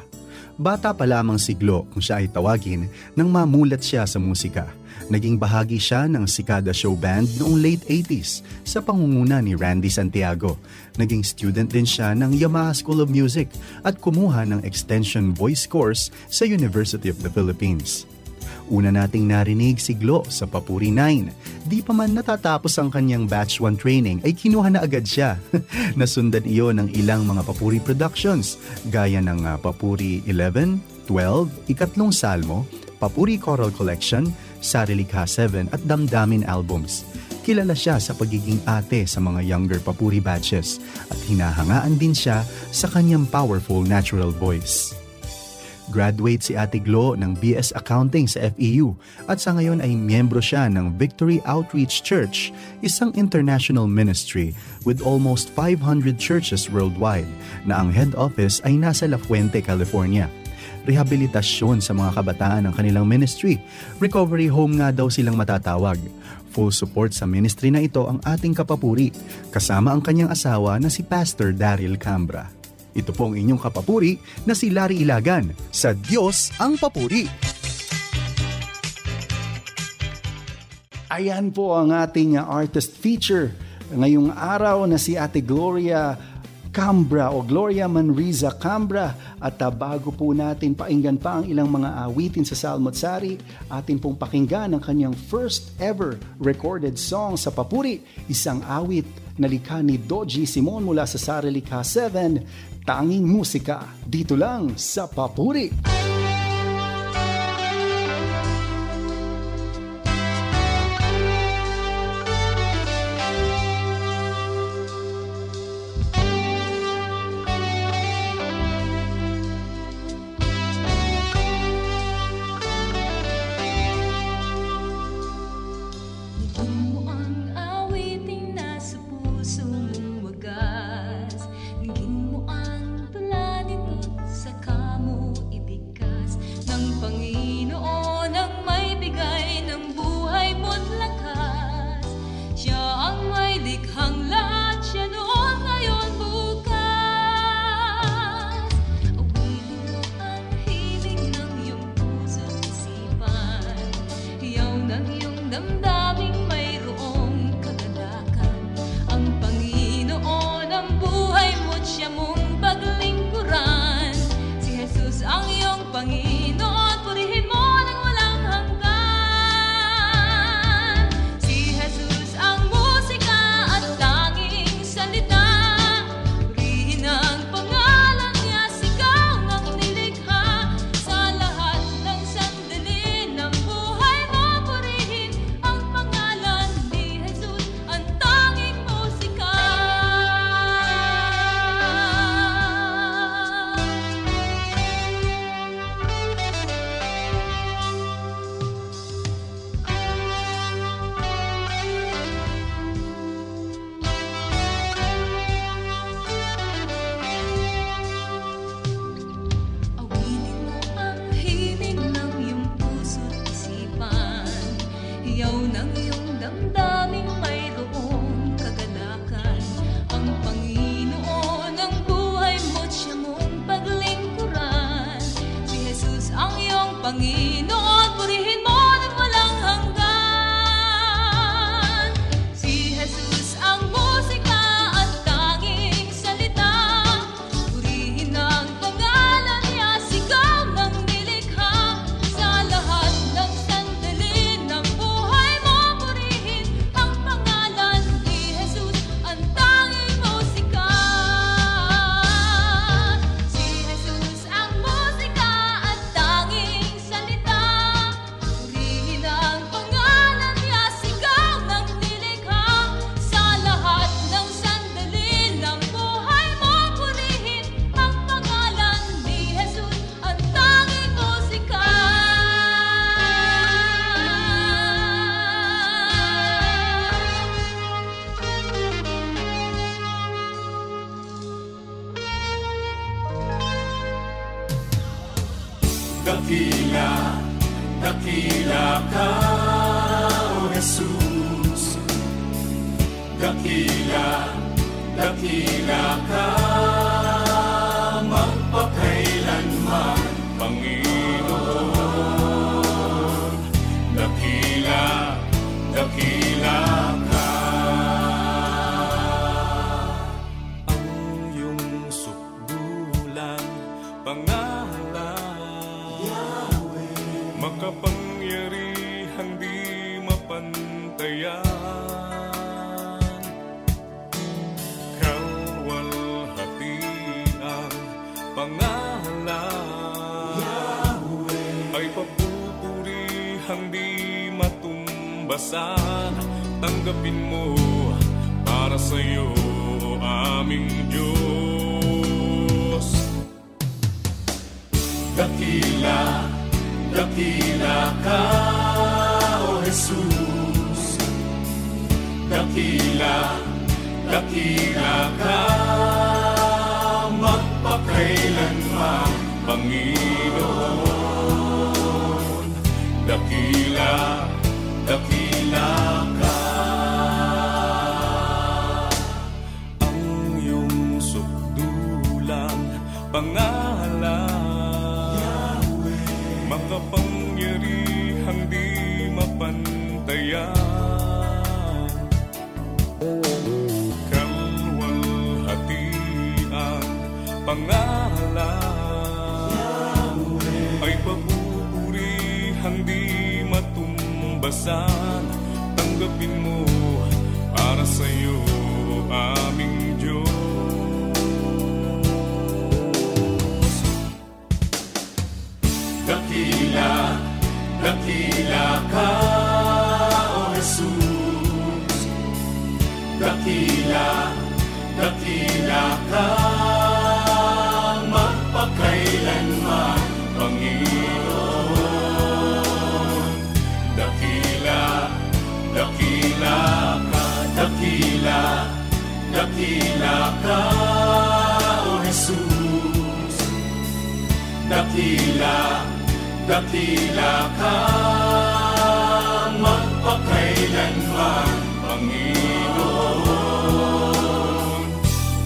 Bata pa lamang si Glo kung siya ay tawagin nang mamulat siya sa musika. Naging bahagi siya ng Sikada Show Band noong late 80s sa pangunguna ni Randy Santiago. Naging student din siya ng Yamaha School of Music at kumuha ng extension voice course sa University of the Philippines. Una nating narinig si Glo sa Papuri 9. Di pa man natatapos ang kanyang Batch 1 training ay kinuha na agad siya. Nasundan iyon ng ilang mga Papuri productions gaya ng Papuri 11, 12, Ikatlong Salmo, Papuri Choral Collection, Sarilikha 7 at Damdamin albums. Kilala siya sa pagiging ate sa mga younger Papuri batches at hinahangaan din siya sa kanyang powerful natural voice. Graduate si Ate Glo ng BS Accounting sa FEU at sa ngayon ay miyembro siya ng Victory Outreach Church, isang international ministry with almost 500 churches worldwide na ang head office ay nasa La Fuente, California. Rehabilitasyon sa mga kabataan ng kanilang ministry. Recovery home nga daw silang matatawag. Full support sa ministry na ito ang ating kapapuri, kasama ang kanyang asawa na si Pastor Daryl Cambra. Ito po ang inyong kapapuri na si Larry Ilagan sa Diyos ang Papuri. Ayan po ang ating artist feature ngayong araw na si Ate Gloria Cambra o Gloria Manriza Cambra. At bago po natin pakinggan pa ang ilang mga awitin sa Salmotsari, atin pong pakinggan ang kanyang first ever recorded song sa Papuri, isang awit na likha ni Doji Simon mula sa Sarilikha 7, Tanging Musika, dito lang sa Papuri. Dakila ka, O Jesus. Dakila ka, magpakailanman, Panginoon. Dakila ka. Ang iyong sukdulan, pangalan, Yahweh, makapangyarihang di mapantayan. Pangalan Yahweh ay papupurihang di matumbasan. Tanggapin mo para sa'yo, aming Diyos. Dakila ka, O Jesus. Dakila ka, magpakailanman, Panginoon. Dakila ka. Ang iyong sukdulan, pangalan, Yahweh, makapangyarihang di mapantayan. ka, O Jesus. Dakila, dakila ka, magpakailanman, Panginoon.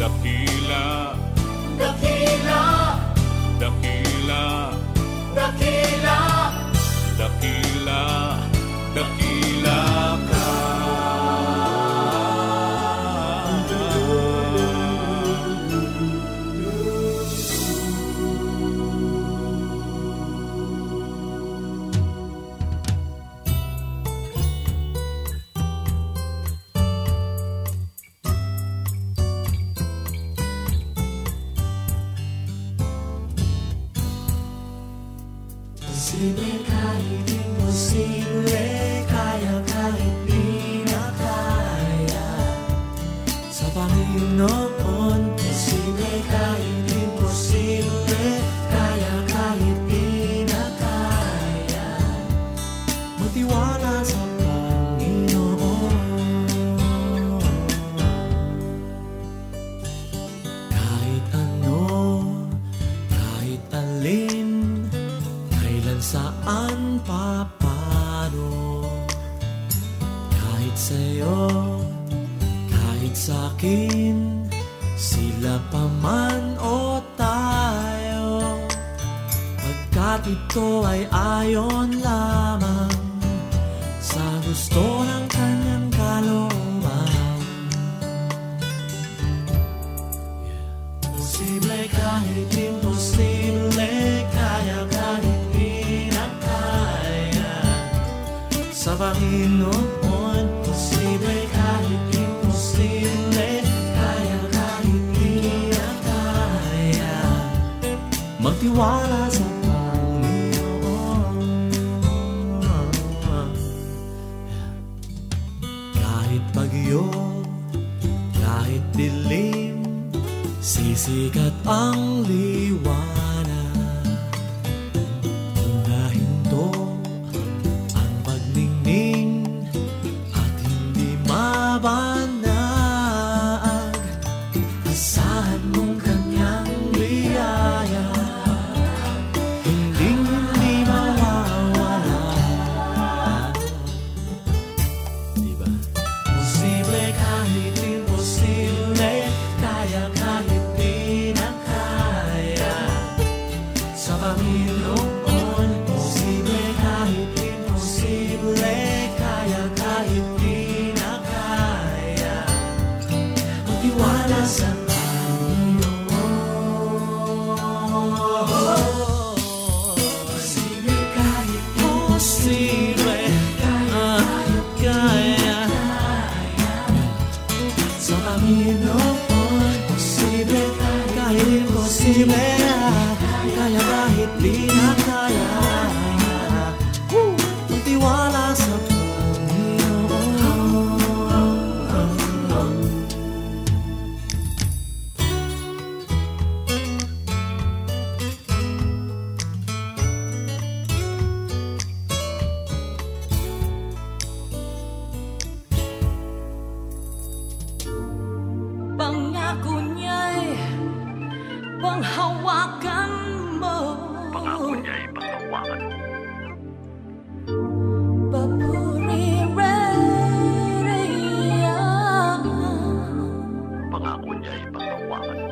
Dakila, dakila, dakila, dakila, dakila, dakila ka. Posible kahit imposible, kaya kahit di na kaya. Sa Panginoon, posible kahit imposible, kaya kahit di na kaya. Magtiwala sa Panginoon. Kahit ano, kahit alin, saan pa paano, kahit sa'yo, kahit sa'kin, sila pa man o tayo, pagkat ito ay ayon lamang sa gusto ng kanyang kalooban. Posible kahit imposible, kaya kahit sa Panginoon, posible kahit imposible, kaya kahit di na kaya. Magtiwala sa Panginoon. Kahit bagyo, kahit dilim, sisikat ang liwanag. Kung nahinto at hindi mabanag, asahan mong kanyang biyaya, hindi mawawala. Diba? Posible kahit imposible, kaya kahit di na kaya. Sa Panginoon, posible kahit imposible, kaya kahit di na kaya. Magtiwala sa Panginoon. Posible kahit imposible, kaya kaya. Sa Panginoon, posible kahit imposible, kaya kahit di na kaya. Magtiwala sa Pangako niya'y panghawakan mo. Pangako niya'y panghawakan mo. Pangako niya'y panghawakan mo.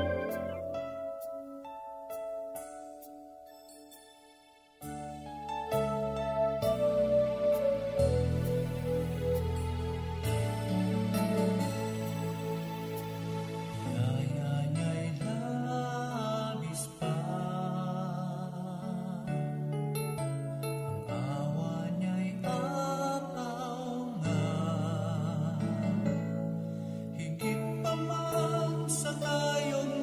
sa tayong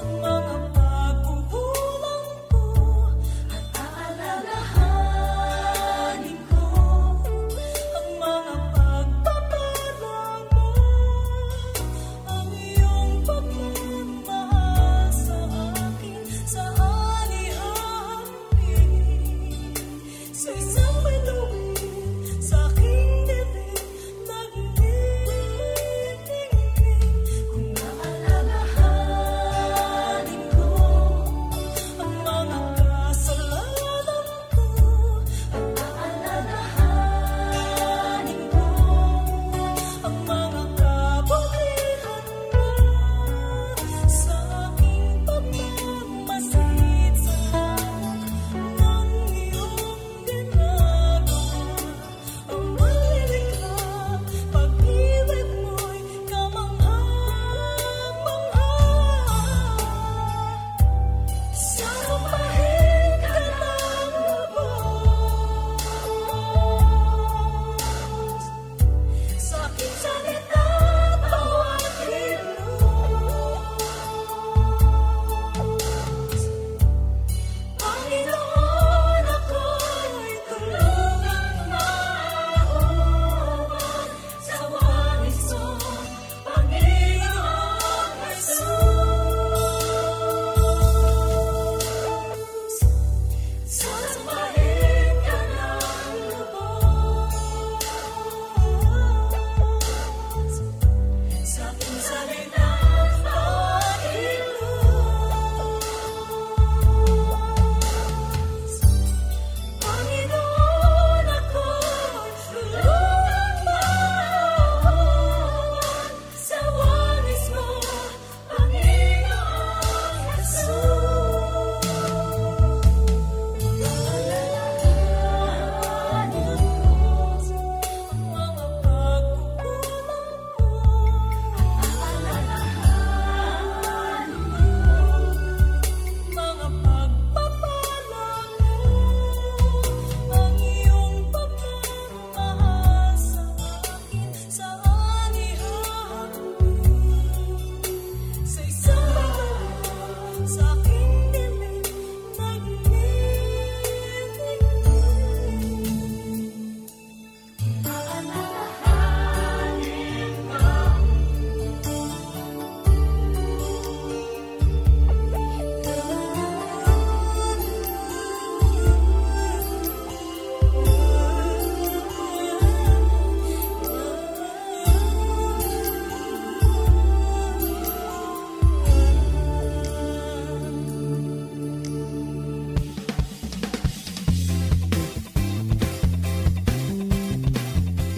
Ang mga pagkukulang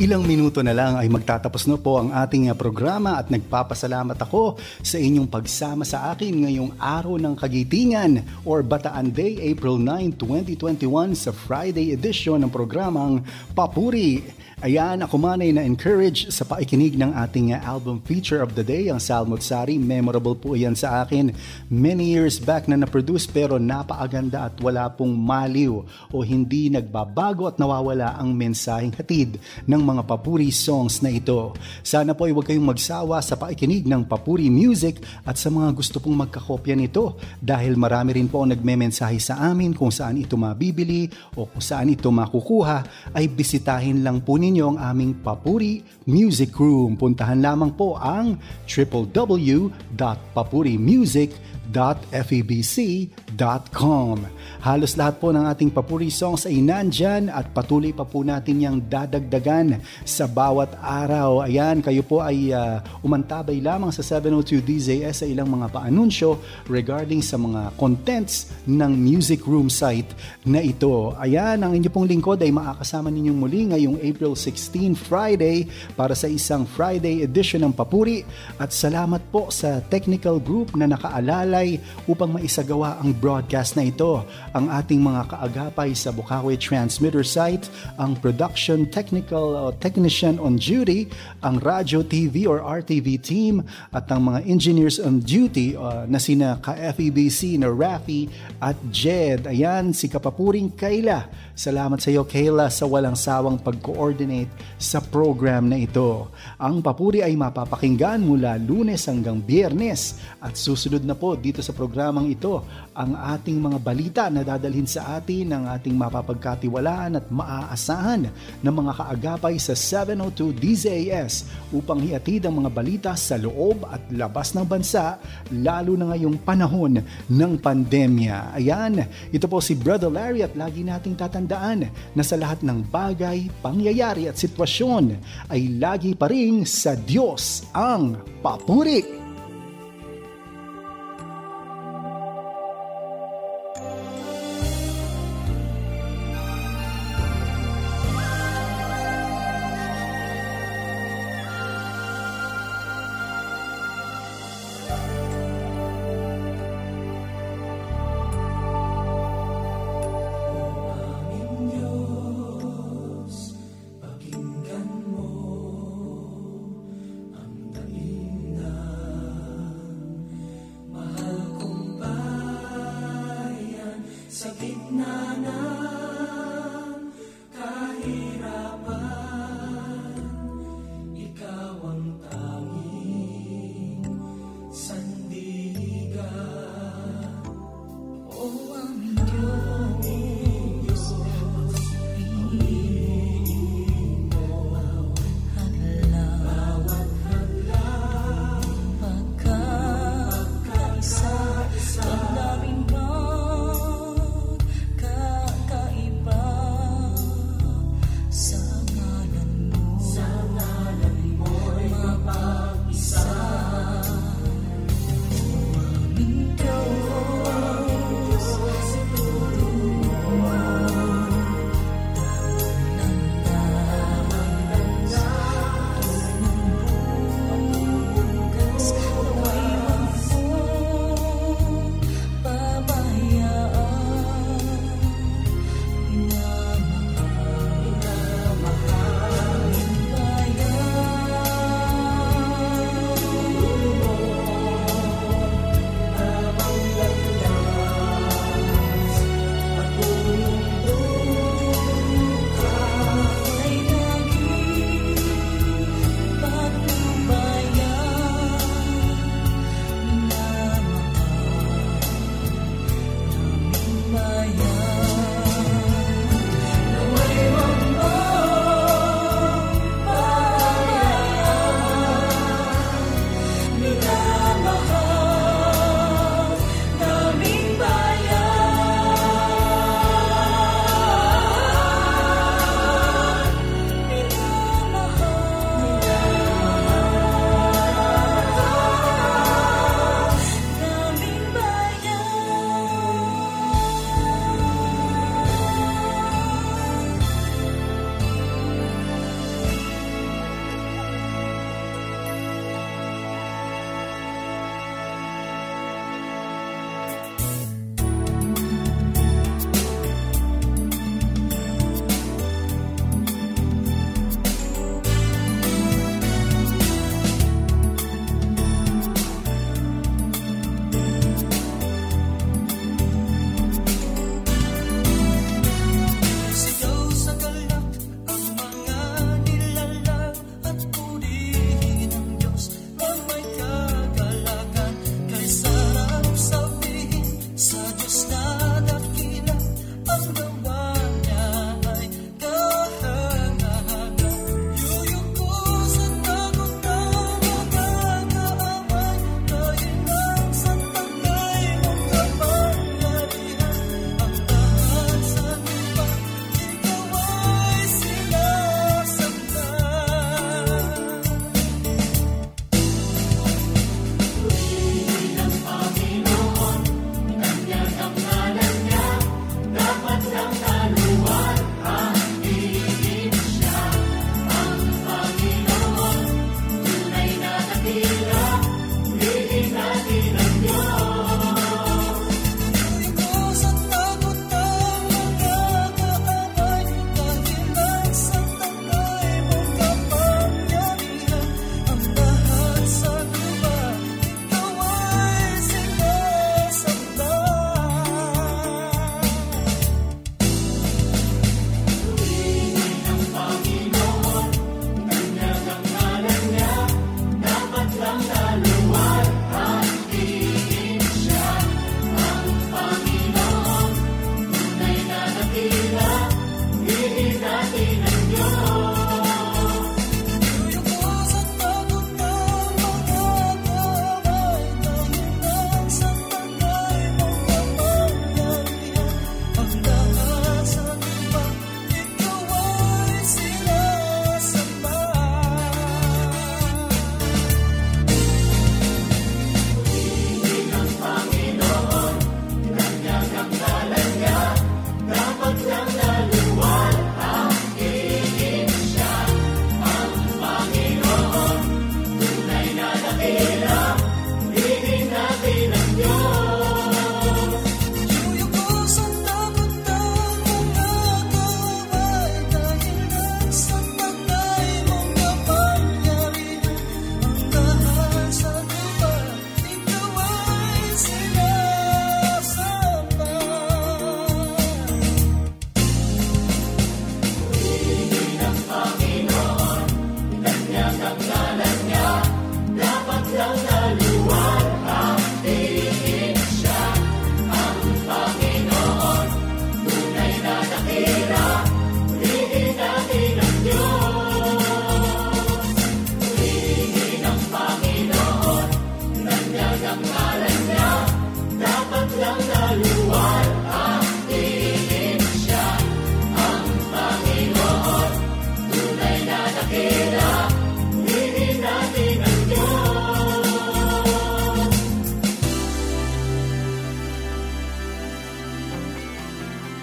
Ilang minuto na lang ay magtatapos na po ang ating programa at nagpapasalamat ako sa inyong pagsama sa akin ngayong araw ng Kagitingan or Bataan Day, April 9, 2021 sa Friday edition ng programang Papuri. Ayan, ako man ay na-encourage sa paikinig ng ating album feature of the day, ang Salmot Sari. Memorable po yan sa akin. Many years back na na-produce pero napaaganda at wala pong maliw o hindi nagbabago at nawawala ang mensaheng hatid ng mga papuri songs na ito. Sana po ay huwag kayong magsawa sa paikinig ng papuri music at sa mga gusto pong magkakopya nito dahil marami rin po ang nagmemensahe sa amin kung saan ito mabibili o kung saan ito makukuha ay bisitahin lang po ninyo ang aming Papuri Music Room. Puntahan lamang po ang www.papurimusic.febc.com. Halos lahat po ng ating papuri songs ay nandyan at patuloy pa po natin yung dadagdagan sa bawat araw. Ayan, kayo po ay umantabay lamang sa 702 DZS sa ilang mga paanunsyo regarding sa mga contents ng Music Room site na ito. Ayan, ang inyo pong lingkod ay makakasama ninyong muli ngayong April 16, Friday, para sa isang Friday edition ng Papuri. At salamat po sa technical group na nakaalalay upang maisagawa ang broadcast na ito. Ang ating mga kaagapay sa Bukawi Transmitter site, ang production technician on duty, ang Radio TV or RTV team, at ang mga engineers on duty na sina ka-FEBC na Rafi at Jed. Ayan, si Kapapuring Kayla. Salamat sa iyo, Kayla, sa walang sawang pag-coordinate sa program na ito. Ang Papuri ay mapapakinggan mula Lunes hanggang Biyernes at susunod na po dito sa programang ito ang ating mga balita na dadalhin sa atin ng ating mapapagkatiwalaan at maaasahan ng mga kaagapay sa 702 DZAS upang hiatid ang mga balita sa loob at labas ng bansa, lalo na ngayong panahon ng pandemya. Ayan, ito po si Brother Larry at lagi nating tatandaan na sa lahat ng bagay, pangyayari at sitwasyon ay lagi pa ring sa Diyos ang papuri.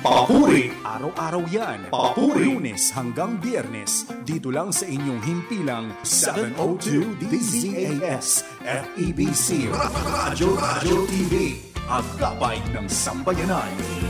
Papuri, araw-araw yan. Papuri, Lunes hanggang Biyernes. Dito lang sa inyong himpilang 702 DZAS FEBC Radyo TV. Ang gabay ng sambayanan.